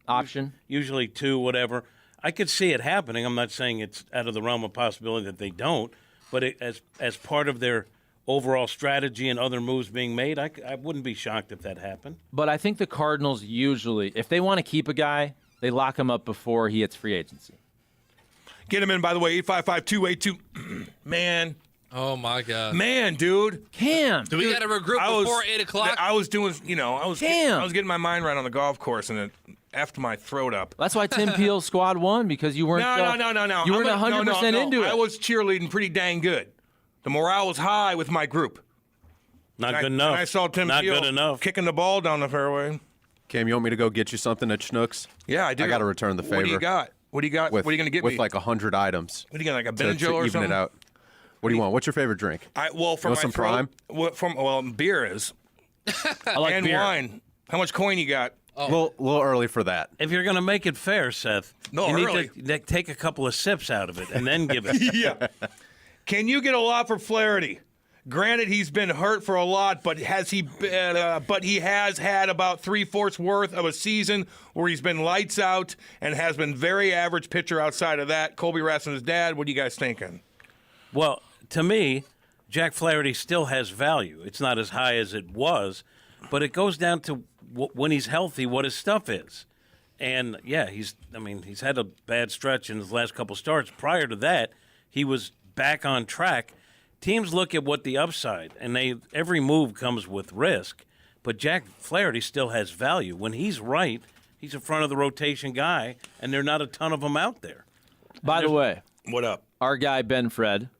S2: Option?
S4: usually 2, whatever. I could see it happening. I'm not saying it's out of the realm of possibility that they don't, but as part of their overall strategy and other moves being made, I wouldn't be shocked if that happened.
S2: But I think the Cardinals usually, if they want to keep a guy, they lock him up before he hits free agency.
S1: Get him in, by the way, 855-282. Man.
S3: Oh, my God.
S1: Man, dude.
S2: Cam.
S3: Do we got to regroup before 8 o'clock?
S1: I was doing, I was
S2: Damn.
S1: I was getting my mind right on the golf course, and it effed my throat up.
S2: That's why Tim Peel's squad won, because you weren't
S1: No.
S2: You weren't 100% into it.
S1: I was cheerleading pretty dang good. The morale was high with my group.
S4: Not
S1: And
S4: good enough.
S1: And I saw Tim
S4: Not
S1: Peel
S4: good enough.
S1: kicking the ball down the fairway.
S6: Cam, you want me to go get you something at Schnucks?
S1: Yeah, I do.
S6: I got to return the favor.
S1: What do you got? What do you got?
S6: With,
S1: what are you going to get
S6: with
S1: me?
S6: like 100 items.
S1: What do you got, like a
S6: to
S1: Benadryl or
S6: even
S1: something?
S6: it out. What do you want? What's your favorite drink?
S1: For
S6: You want
S1: my
S6: some
S1: throat,
S6: Prime?
S1: Beer is.
S2: I like
S1: and
S2: beer.
S1: wine. How much coin you got?
S6: A little early for that.
S4: If you're going to make it fair, Seth,
S1: No,
S4: you
S1: early.
S4: need to take a couple of sips out of it and then give it.
S1: Yeah. Can you get a lot for Flaherty? Granted, he's been hurt for a lot, but has he? But he has had about 3/4 worth of a season where he's been lights out and has been very average pitcher outside of that. Colby Rasmussen's dad. What are you guys thinking?
S4: Well, to me, Jack Flaherty still has value. It's not as high as it was, but it goes down to when he's healthy, what his stuff is. And yeah, he's had a bad stretch in his last couple starts. Prior to that, he was back on track. Teams look at what the upside, and every move comes with risk. But Jack Flaherty still has value. When he's right, he's a front of the rotation guy, and there are not a ton of them out there.
S2: By the way,
S1: What up?
S2: our guy Ben Fred,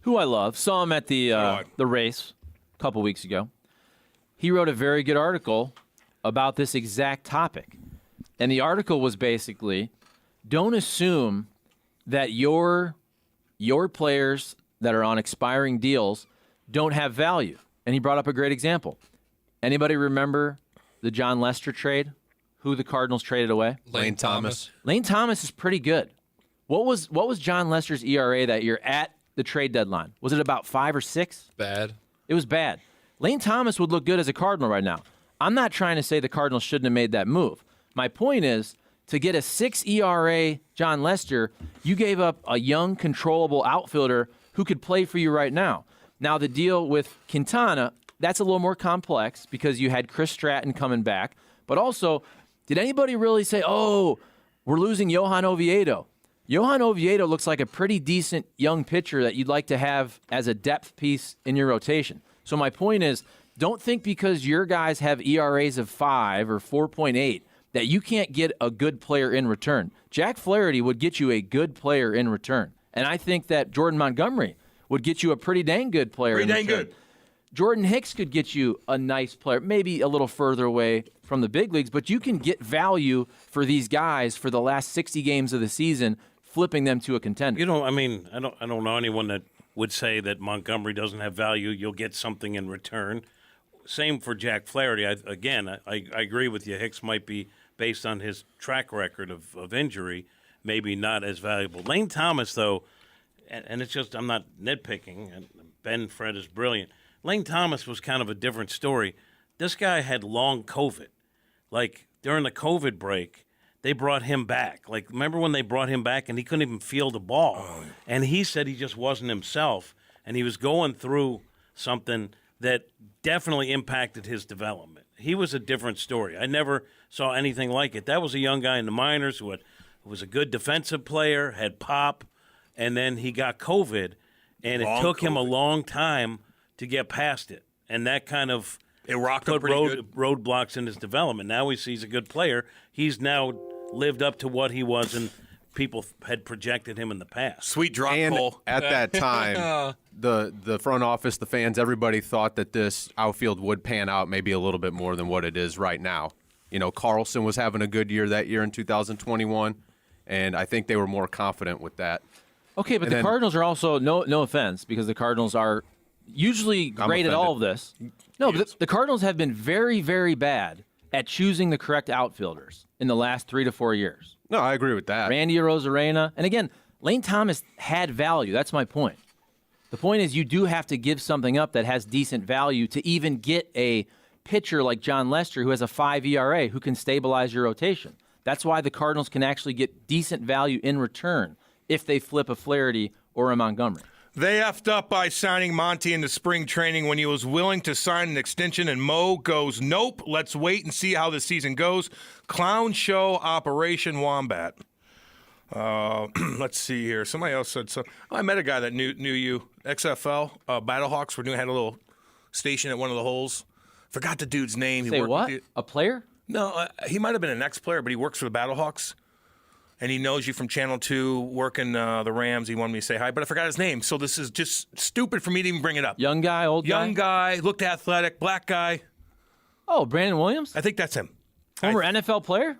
S2: who I love, saw him at the race a couple weeks ago. He wrote a very good article about this exact topic. And the article was basically, don't assume that your players that are on expiring deals don't have value. And he brought up a great example. Anybody remember the John Lester trade? Who the Cardinals traded away?
S3: Lane Thomas.
S2: Lane Thomas is pretty good. What was John Lester's ERA that year at the trade deadline? Was it about 5 or 6?
S3: Bad.
S2: It was bad. Lane Thomas would look good as a Cardinal right now. I'm not trying to say the Cardinals shouldn't have made that move. My point is, to get a 6 ERA John Lester, you gave up a young, controllable outfielder who could play for you right now. Now, the deal with Quintana, that's a little more complex because you had Chris Stratton coming back. But also, did anybody really say, oh, we're losing Johan Oviedo? Johan Oviedo looks like a pretty decent young pitcher that you'd like to have as a depth piece in your rotation. So my point is, don't think because your guys have ERAs of 5 or 4.8 that you can't get a good player in return. Jack Flaherty would get you a good player in return. And I think that Jordan Montgomery would get you a pretty dang good player in return. Pretty dang good. Jordan Hicks could get you a nice player, maybe a little further away from the big leagues, but you can get value for these guys for the last 60 games of the season, flipping them to a contender.
S4: I don't know anyone that would say that Montgomery doesn't have value. You'll get something in return. Same for Jack Flaherty. I agree with you. Hicks might be, based on his track record of injury, maybe not as valuable. Lane Thomas, though, and it's just, I'm not nitpicking, and Ben Fred is brilliant. Lane Thomas was kind of a different story. This guy had long COVID. Like, during the COVID break, they brought him back. Like, remember when they brought him back and he couldn't even field the ball? Oh. And he said he just wasn't himself, and he was going through something that definitely impacted his development. He was a different story. I never saw anything like it. That was a young guy in the minors who was a good defensive player, had pop, and then he got COVID, and it took him a long time to get past it. And that kind of put roadblocks in his development. Now he sees a good player. He's now lived up to what he was, and people had projected him in the past.
S1: Sweet drop,
S6: and
S1: Cole.
S6: At that time, the front office, the fans, everybody thought that this outfield would pan out maybe a little bit more than what it is right now. Carlson was having a good year that year in 2021, and I think they were more confident with that.
S2: Okay, but the Cardinals are also, no offense, because the Cardinals are usually great at all of this. No, but the Cardinals have been very, very bad at choosing the correct outfielders in the last 3 to 4 years.
S6: No, I agree with that.
S2: Randy Arozarena. And again, Lane Thomas had value. That's my point. The point is you do have to give something up that has decent value to even get a pitcher like John Lester who has a 5 ERA who can stabilize your rotation. That's why the Cardinals can actually get decent value in return if they flip a Flaherty or a Montgomery.
S1: They effed up by signing Monty into spring training when he was willing to sign an extension, and Mo goes, nope, let's wait and see how the season goes. Clown show Operation Wombat. Let's see here. Somebody else said so. I met a guy that knew you. XFL, Battlehawks, had a little station at one of the holes. Forgot the dude's name.
S2: Say what? A player?
S1: No, he might have been an ex-player, but he works for the Battlehawks. And he knows you from Channel 2, working the Rams. He wanted me to say hi, but I forgot his name. So this is just stupid for me to even bring it up.
S2: Young guy, old guy?
S1: Young guy, looked athletic, black guy.
S2: Oh, Brandon Williams?
S1: I think that's him.
S2: Former NFL player?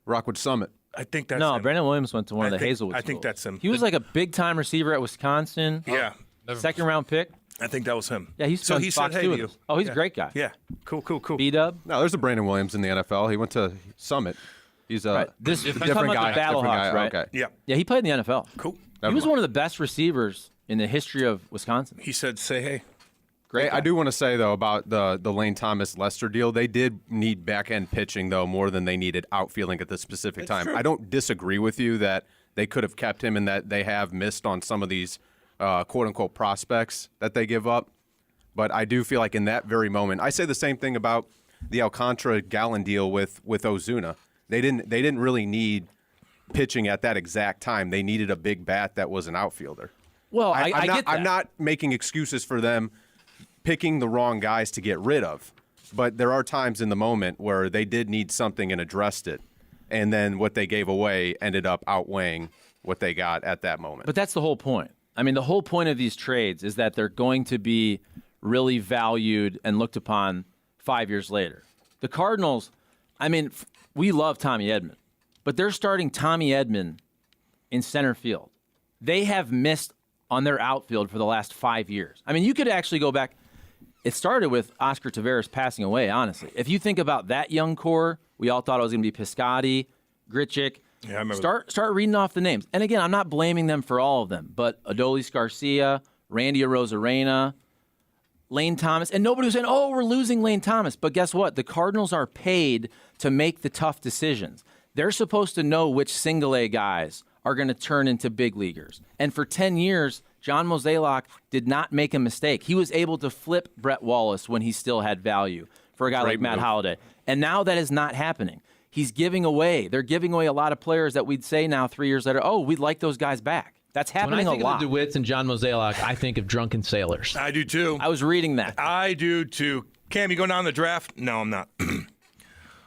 S6: Rockwood Summit.
S1: I think that's
S2: him.
S1: No,
S2: Brandon Williams went to one of the Hazelwood schools.
S1: I think that's him.
S2: He was like a big-time receiver at Wisconsin.
S1: Yeah.
S2: Second-round pick.
S1: I think that was him.
S2: Yeah, he's
S1: so he
S2: Fox
S1: said, hey,
S2: to us. Oh, he's a great guy.
S1: Yeah. Cool.
S2: B-Dub?
S6: No, there's a Brandon Williams in the NFL. He went to Summit. He's a different guy.
S2: The Battlehawks, right?
S6: Okay.
S1: Yeah.
S2: Yeah, he played in the NFL.
S1: Cool.
S2: He was one of the best receivers in the history of Wisconsin.
S1: He said, say hey.
S2: Great.
S6: Hey, I do want to say, though, about the Lane Thomas-Lester deal. They did need back-end pitching, though, more than they needed outfielding at this specific time.
S1: True.
S6: I don't disagree with you that they could have kept him and that they have missed on some of these quote-unquote prospects that they give up. But I do feel like in that very moment, I say the same thing about the Alcantara-Gallen deal with Ozuna. They didn't really need pitching at that exact time. They needed a big bat that was an outfielder.
S2: Well, I get that.
S6: I'm not making excuses for them picking the wrong guys to get rid of, but there are times in the moment where they did need something and addressed it, and then what they gave away ended up outweighing what they got at that moment.
S2: But that's the whole point. I mean, the whole point of these trades is that they're going to be really valued and looked upon 5 years later. The Cardinals, I mean, we love Tommy Edman, but they're starting Tommy Edman in center field. They have missed on their outfield for the last 5 years. I mean, you could actually go back. It started with Oscar Taveras passing away, honestly. If you think about that young core, we all thought it was going to be Piscotty, Grichuk.
S1: Yeah, I remember.
S2: Start reading off the names. And again, I'm not blaming them for all of them, but Adolis Garcia, Randy Arozarena, Lane Thomas, and nobody was saying, oh, we're losing Lane Thomas. But guess what? The Cardinals are paid to make the tough decisions. They're supposed to know which single-A guys are going to turn into big leaguers. And for 10 years, John Mozeliak did not make a mistake. He was able to flip Brett Wallace when he still had value for a guy like Matt Holliday. And now that is not happening. He's giving away. They're giving away a lot of players that we'd say now 3 years later, we'd like those guys back. That's happening a lot.
S5: When I think of the DeWitts and John Mozeliak, I think of drunken sailors.
S1: I do too.
S2: I was reading that.
S1: I do too. Cam, you going down the draft? No, I'm not.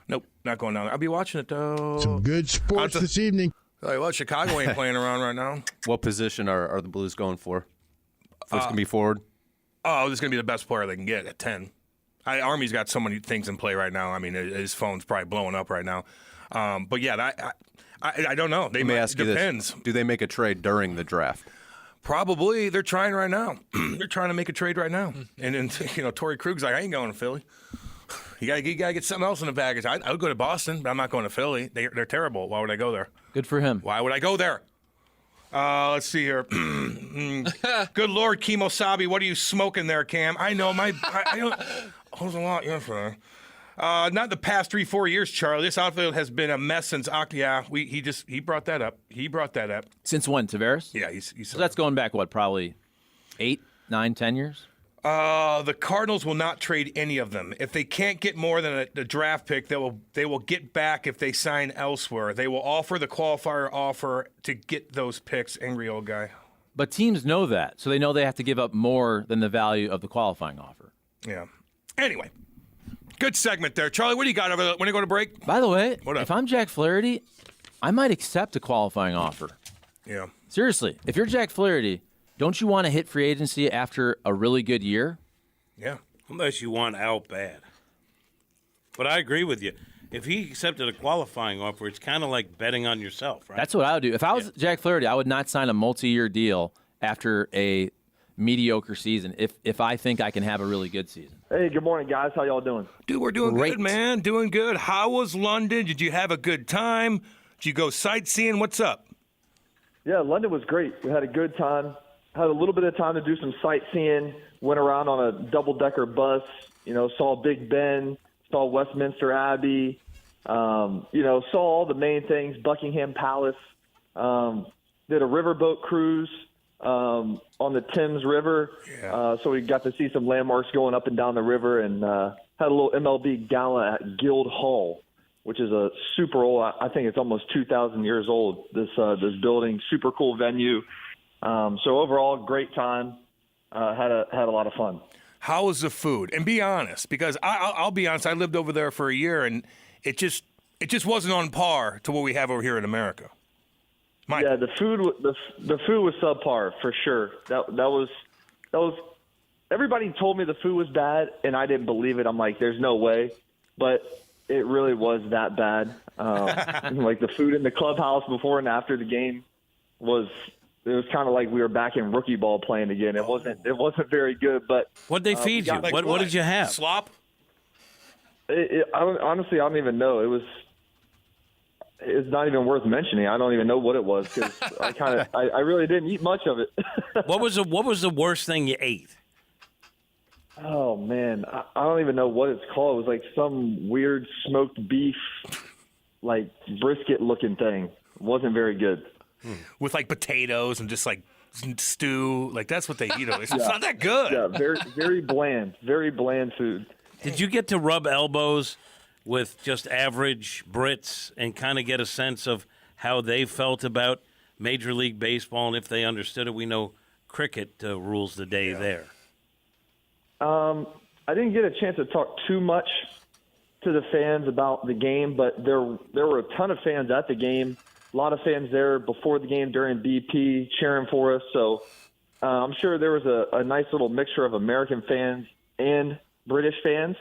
S1: Nope, not going down there. I'll be watching it though.
S10: Some good sports this evening.
S1: Tell you what, Chicago ain't playing around right now.
S6: What position are the Blues going for? First can be forward.
S1: Oh, this is going to be the best player they can get at 10. Army's got so many things in play right now. I mean, his phone's probably blowing up right now. But yeah, I don't know.
S6: Let me ask you
S1: depends.
S6: this. Do they make a trade during the draft?
S1: Probably. They're trying right now. They're trying to make a trade right now. And then, Torrey Krug's like, I ain't going to Philly. You gotta get something else in the package. I would go to Boston, but I'm not going to Philly. They're terrible. Why would I go there?
S2: Good for him.
S1: Why would I go there? Let's see here. Good Lord, Kemosabe, what are you smoking there, Cam? I know I don't. Hold a lot, not the past 3-4 years, Charlie. This outfield has been a mess since he brought that up.
S2: Since when, Tavares?
S1: Yeah, he's
S2: So that's going back, probably 8, 9, 10 years?
S1: The Cardinals will not trade any of them. If they can't get more than a draft pick, they will get back if they sign elsewhere. They will offer the qualifier offer to get those picks, angry old guy.
S2: But teams know that, so they know they have to give up more than the value of the qualifying offer.
S1: Yeah. Anyway, good segment there. Charlie, what do you got over there? When you go to break?
S2: By the way,
S1: What up?
S2: if I'm Jack Flaherty, I might accept a qualifying offer.
S1: Yeah.
S2: Seriously, if you're Jack Flaherty, don't you want to hit free agency after a really good year?
S1: Yeah.
S4: Unless you want out bad. But I agree with you. If he accepted a qualifying offer, it's kind of like betting on yourself, right?
S2: That's what I would do. If I was Jack Flaherty, I would not sign a multi-year deal after a mediocre season if I think I can have a really good season.
S11: Hey, good morning, guys. How y'all doing?
S1: Dude, we're doing
S2: Great.
S1: good, man. Doing good. How was London? Did you have a good time? Did you go sightseeing? What's up?
S11: Yeah, London was great. We had a good time. Had a little bit of time to do some sightseeing. Went around on a double-decker bus. Saw Big Ben. Saw Westminster Abbey. Saw all the main things. Buckingham Palace. Did a riverboat cruise on the Thames River.
S1: Yeah.
S11: So we got to see some landmarks going up and down the river, and had a little MLB gala at Guildhall, which is a super old. I think it's almost 2,000 years old. This building, super cool venue. So overall, great time. Had a lot of fun.
S1: How was the food? And be honest, because I'll be honest. I lived over there for a year, and it just wasn't on par to what we have over here in America.
S11: Yeah, the food was subpar for sure. That was. Everybody told me the food was bad, and I didn't believe it. I'm like, there's no way, but it really was that bad. Like the food in the clubhouse before and after the game was kind of like we were back in rookie ball playing again. It wasn't very good. But
S4: What'd they feed you? What did you have?
S1: Slop?
S11: Honestly, I don't even know. It's not even worth mentioning. I don't even know what it was because I really didn't eat much of it.
S4: What was the worst thing you ate?
S11: Oh man, I don't even know what it's called. It was like some weird smoked beef, like brisket looking thing. It wasn't very good.
S1: With like potatoes and just like stew. Like that's what they eat. It's not that good.
S11: Yeah, very bland food.
S4: Did you get to rub elbows with just average Brits and kind of get a sense of how they felt about Major League Baseball and if they understood it? We know cricket rules the day there.
S11: I didn't get a chance to talk too much to the fans about the game, but there were a ton of fans at the game. A lot of fans there before the game, during BP, cheering for us. So I'm sure there was a nice little mixture of American fans and British fans.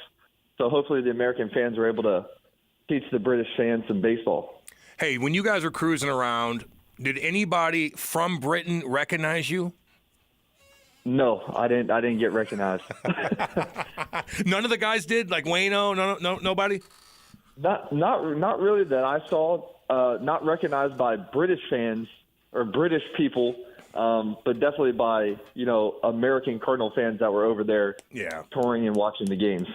S11: So hopefully the American fans were able to teach the British fans some baseball.
S1: Hey, when you guys were cruising around, did anybody from Britain recognize you?
S11: No, I didn't get recognized.
S1: None of the guys did? Like Wayno? No, nobody?
S11: Not really that I saw. Not recognized by British fans or British people, but definitely by American Cardinal fans that were over there, touring and watching the games.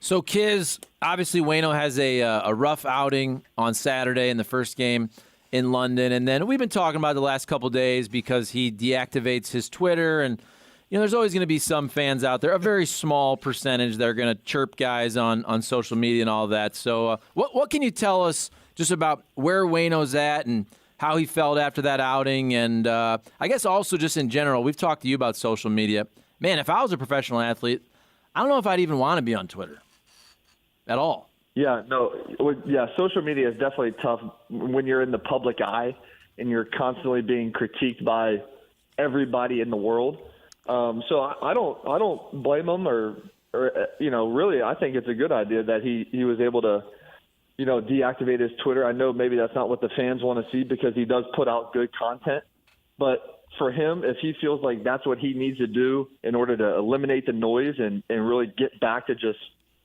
S2: So, Kiz, obviously Wayno has a rough outing on Saturday in the first game, in London. And then we've been talking about it the last couple days because he deactivates his Twitter. And, there's always going to be some fans out there, a very small percentage that are going to chirp guys on social media and all that. So what can you tell us just about where Waino's at and how he felt after that outing? And I guess also just in general, we've talked to you about social media. Man, if I was a professional athlete, I don't know if I'd even want to be on Twitter at all.
S11: Yeah, no, social media is definitely tough when you're in the public eye and you're constantly being critiqued by everybody in the world. So I don't blame him or really I think it's a good idea that he was able to, deactivate his Twitter. I know maybe that's not what the fans want to see because he does put out good content, but for him, if he feels like that's what he needs to do in order to eliminate the noise and really get back to just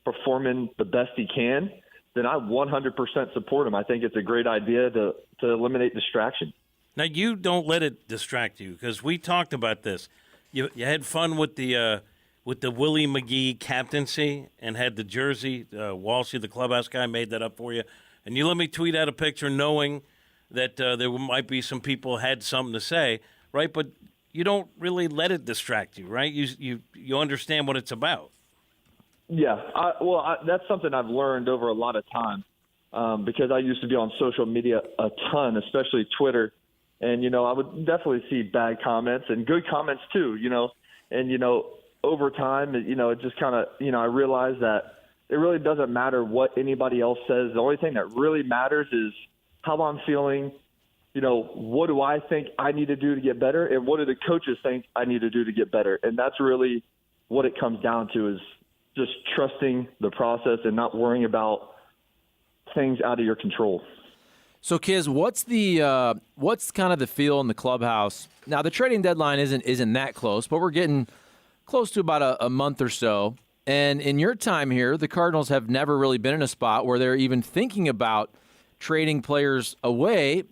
S11: performing the best he can, then I 100% support him. I think it's a great idea to eliminate distraction.
S4: Now, you don't let it distract you because we talked about this. You had fun with the Willie McGee captaincy and had the jersey. Walshy, the clubhouse guy, made that up for you. And you let me tweet out a picture knowing that there might be some people had something to say, right? But you don't really let it distract you, right? You understand what it's about.
S11: Yeah, that's something I've learned over a lot of time because I used to be on social media a ton, especially Twitter. And, I would definitely see bad comments and good comments too, and, over time, it just kind of, I realized that it really doesn't matter what anybody else says. The only thing that really matters is how I'm feeling. What do I think I need to do to get better? And what do the coaches think I need to do to get better? And that's really what it comes down to is just trusting the process and not worrying about things out of your control.
S2: So, Kiz, what's kind of the feel in the clubhouse? Now, the trading deadline isn't that close, but we're getting close to about a month or so. And in your time here, the Cardinals have never really been in a spot where they're even thinking about trading players away.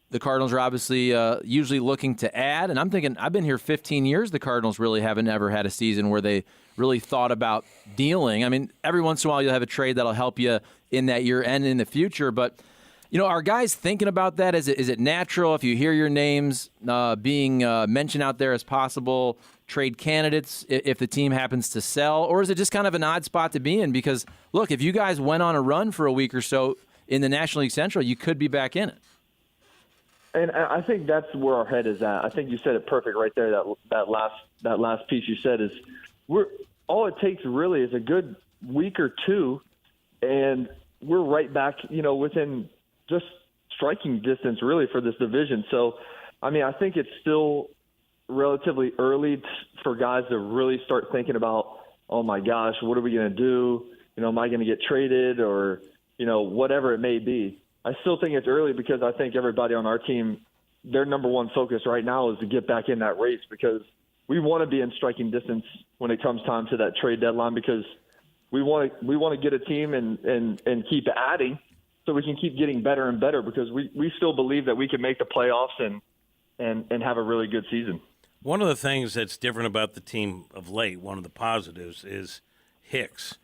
S2: The Cardinals are obviously usually looking to add. And I'm thinking, I've been here 15 years. The Cardinals really haven't ever had a season where they really thought about dealing. I mean, every once in a while you'll have a trade that'll help you in that year and in the future. But, are guys thinking about that? Is it natural if you hear your names being mentioned out there as possible trade candidates if the team happens to sell? Or is it just kind of an odd spot to be in? Because, look, if you guys went on a run for a week or so in the National League Central, you could be back in it.
S11: And I think that's where our head is at. I think you said it perfect right there. That last piece you said is all it takes really is a good week or two, and we're right back, within just striking distance really for this division. So, I mean, I think it's still relatively early for guys to really start thinking about, oh my gosh, what are we going to do? Am I going to get traded or, whatever it may be. I still think it's early because I think everybody on our team, their number one focus right now is to get back in that race because we want to be in striking distance when it comes time to that trade deadline because we want to get a team and keep adding so we can keep getting better and better because we still believe that we can make the playoffs and have a really good season.
S4: One of the things that's different about the team of late, one of the positives, is Hicks.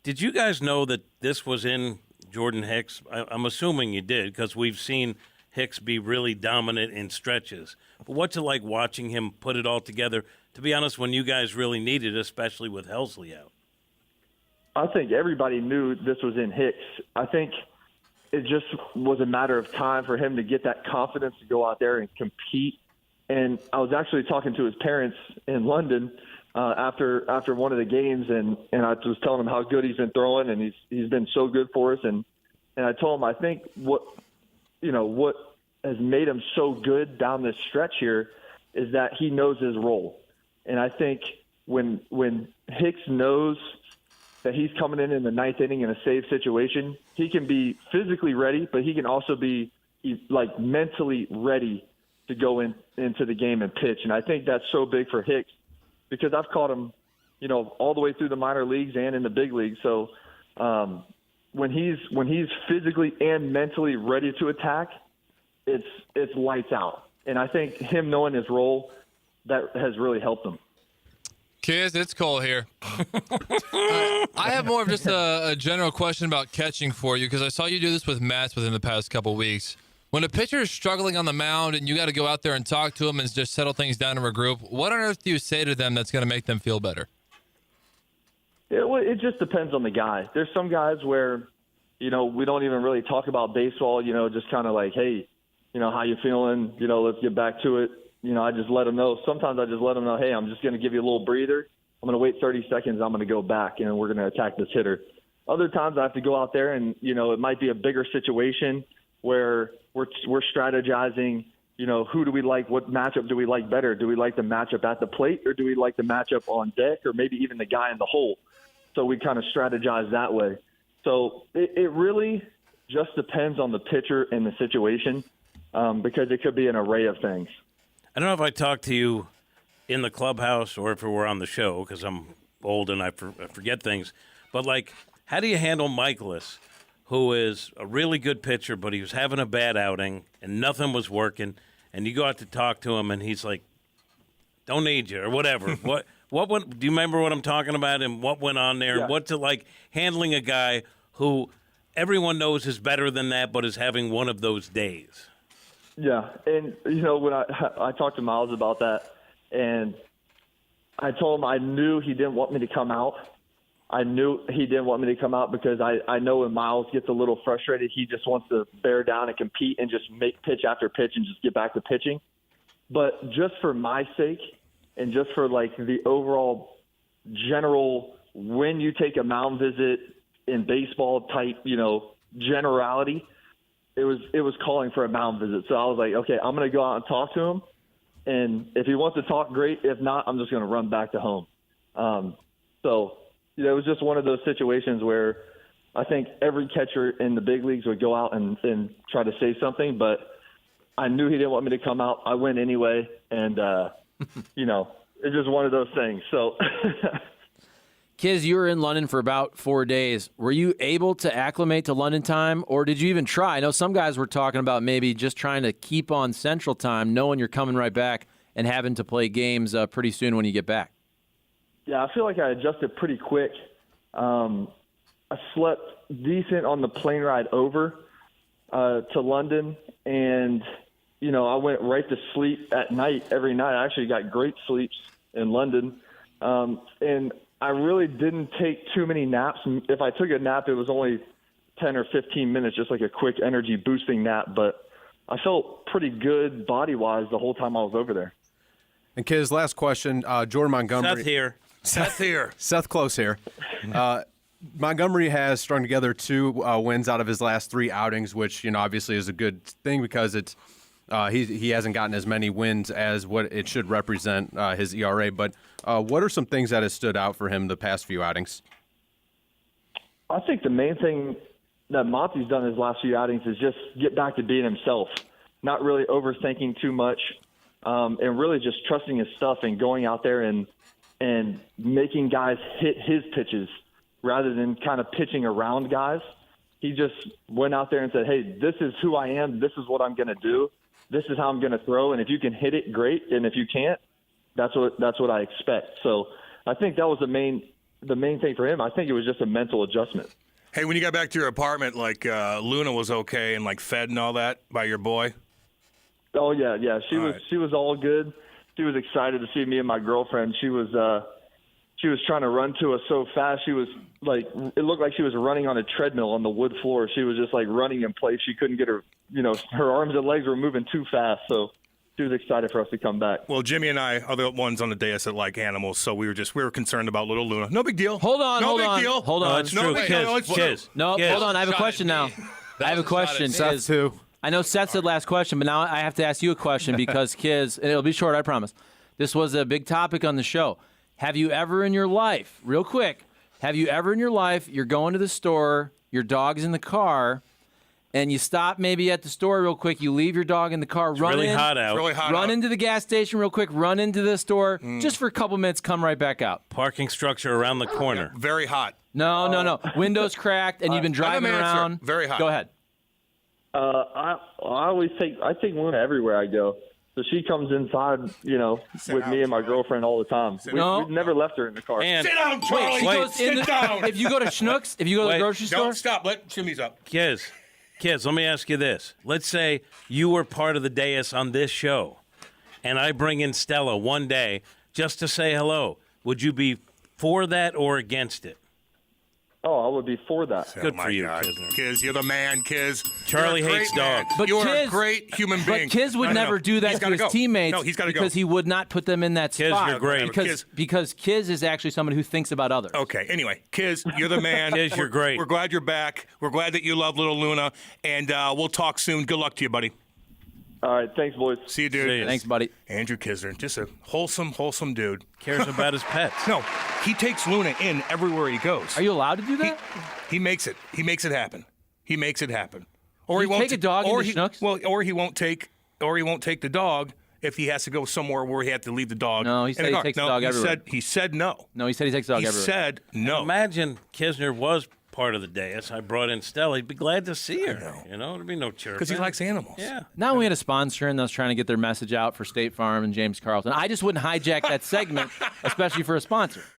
S4: Did you guys know that this was in Jordan Hicks? I'm assuming you did because we've seen Hicks be really dominant in stretches. But what's it like watching him put it all together, to be honest, when you guys really needed it, especially with Helsley out?
S11: I think everybody knew this was in Hicks. I think it just was a matter of time for him to get that confidence to go out there and compete. And I was actually talking to his parents in London after one of the games, and I was telling him how good he's been throwing, and he's been so good for us. And I told him I think what has made him so good down this stretch here is that he knows his role. And I think when Hicks knows that he's coming in the ninth inning in a save situation, he can be physically ready, but he can also be like mentally ready to go into the game and pitch. And I think that's so big for Hicks because I've caught him, all the way through the minor leagues and in the big leagues. So when he's physically and mentally ready to attack, it's lights out. And I think him knowing his role, that has really helped him.
S3: Kids, it's Cole here. I have more of just a general question about catching for you because I saw you do this with Mats within the past couple weeks. When a pitcher is struggling on the mound and you got to go out there and talk to them and just settle things down in a group, what on earth do you say to them that's going to make them feel better?
S11: It just depends on the guy. There's some guys where, we don't even really talk about baseball, just kind of like, hey, how you feeling? Let's get back to it. I just let them know. Sometimes I just let them know, hey, I'm just going to give you a little breather. I'm going to wait 30 seconds. I'm going to go back, and we're going to attack this hitter. Other times I have to go out there, and, it might be a bigger situation where we're strategizing, who do we like? What matchup do we like better? Do we like the matchup at the plate, or do we like the matchup on deck, or maybe even the guy in the hole? So we kind of strategize that way. So it really just depends on the pitcher and the situation, because it could be an array of things.
S4: I don't know if I talked to you in the clubhouse or if we were on the show, because I'm old and I forget things. But, how do you handle Michaelis, who is a really good pitcher, but he was having a bad outing and nothing was working, and you go out to talk to him and he's like, don't need you or whatever. What went, do you remember what I'm talking about and what went on there?
S11: Yeah.
S4: What's it like handling a guy who everyone knows is better than that but is having one of those days?
S11: Yeah, and, when I talked to Miles about that, and I told him I knew he didn't want me to come out. I knew he didn't want me to come out because I know when Miles gets a little frustrated, he just wants to bear down and compete and just make pitch after pitch and just get back to pitching. But just for my sake and just for, the overall general when you take a mound visit in baseball type, generality, it was calling for a mound visit. So I was like, okay, I'm going to go out and talk to him. And if he wants to talk, great. If not, I'm just going to run back to home. So it was just one of those situations where I think every catcher in the big leagues would go out and try to say something, but I knew he didn't want me to come out. I went anyway. And, it's just one of those things. So
S2: Kiz, you were in London for about 4 days. Were you able to acclimate to London time, or did you even try? I know some guys were talking about maybe just trying to keep on Central time, knowing you're coming right back and having to play games pretty soon when you get back.
S11: Yeah, I feel like I adjusted pretty quick. I slept decent on the plane ride over to London, and, I went right to sleep at night every night. I actually got great sleeps in London, and I really didn't take too many naps. If I took a nap, it was only 10 or 15 minutes, just like a quick energy boosting nap. But I felt pretty good body-wise the whole time I was over there.
S6: And Kiz, last question. Jordan Montgomery.
S4: Seth here.
S6: Seth close here. Montgomery has strung together 2 wins out of his last 3 outings, which obviously is a good thing because it's he hasn't gotten as many wins as what it should represent his ERA. But what are some things that has stood out for him the past few outings?
S11: I think the main thing that Monty's done his last few outings is just get back to being himself, not really overthinking too much, and really just trusting his stuff and going out there and making guys hit his pitches rather than kind of pitching around guys. He just went out there and said, hey, this is who I am. This is what I'm going to do. This is how I'm going to throw. And if you can hit it, great. And if you can't, that's what I expect. So I think that was the main thing for him. I think it was just a mental adjustment.
S1: Hey, when you got back to your apartment, Luna was okay and fed and all that by your boy?
S11: Oh yeah. She was all good. She was excited to see me and my girlfriend. She was trying to run to us so fast. She was it looked like she was running on a treadmill on the wood floor. She was just running in place. She couldn't get her, her arms and legs were moving too fast. So she was excited for us to come back.
S1: Well, Jimmy and I are the ones on the dais that like animals, so we were concerned about little Luna. No big deal.
S2: Hold on.
S1: Hold on.
S4: No, it's true.
S2: No, hold on. I have a question now. I have a question.
S6: Seth too.
S2: I know Seth said last question, but now I have to ask you a question because Kiz, and it'll be short, I promise. This was a big topic on the show. Have you ever in your life, real quick, you're going to the store, your dog's in the car, and you stop maybe at the store real quick, you leave your dog in the car, run into the gas station real quick, run into the store, just for a couple minutes, come right back out.
S4: Parking structure around the corner.
S1: Very hot.
S2: No. Windows cracked, and you've been driving around.
S1: Very hot.
S2: Go ahead.
S11: I always take Luna everywhere I go. So she comes inside, with me and my girlfriend all the time. We've never left her in the car.
S4: And
S1: sit down, Charlie.
S2: Sit down. If you go to Schnucks, if you go to the grocery store.
S1: Don't stop. Let Jimmy's up.
S4: Kiz, Kids, let me ask you this. Let's say you were part of the dais on this show, and I bring in Stella one day just to say hello. Would you be for that or against it?
S11: Oh, I would be for that.
S4: Good for you,
S1: God.
S4: Kisner.
S1: Kiz, you're the man, Kiz.
S4: Charlie
S1: You're a
S4: hates
S1: great man.
S4: dogs.
S2: But
S1: you are
S2: Kiz-
S1: a great human being.
S2: But Kiz would never do that
S1: He's
S2: to
S1: gotta
S2: his
S1: go.
S2: teammates
S1: No, he's got to go.
S2: because he would not put them in that
S4: Kiz,
S2: spot.
S4: you're great.
S2: Because Kiz is actually somebody who thinks about others.
S1: Okay, anyway, Kiz, you're the man.
S4: Kiz, you're great.
S1: We're glad you're back. We're glad that you love little Luna, and we'll talk soon. Good luck to you, buddy.
S11: All right, thanks, boys.
S1: See you, dude.
S4: See ya.
S2: Thanks, buddy.
S1: Andrew Kisner, just a wholesome dude.
S4: Cares about his pets.
S1: No, he takes Luna in everywhere he goes.
S2: Are you allowed to do that?
S1: He makes it. He makes it happen. He makes it happen. Or
S2: You
S1: he won't
S2: take a dog
S1: or
S2: into
S1: he,
S2: Schnucks?
S1: Well, or he won't take the dog if he has to go somewhere where he had to leave the dog.
S2: No, he
S1: in
S2: said
S1: the
S2: he
S1: car.
S2: takes the
S1: No,
S2: dog
S1: he
S2: everywhere.
S1: He said no.
S2: No, he said he takes the dog
S1: He
S2: everywhere.
S1: said no.
S4: Imagine Kisner was part of the dais. I brought in Stella. He'd be glad to see her. There'd be no chirping.
S1: Because he likes animals.
S4: Yeah.
S2: Now we had a sponsor and I was trying to get their message out for State Farm and James Carlton. I just wouldn't hijack that segment, especially for a sponsor.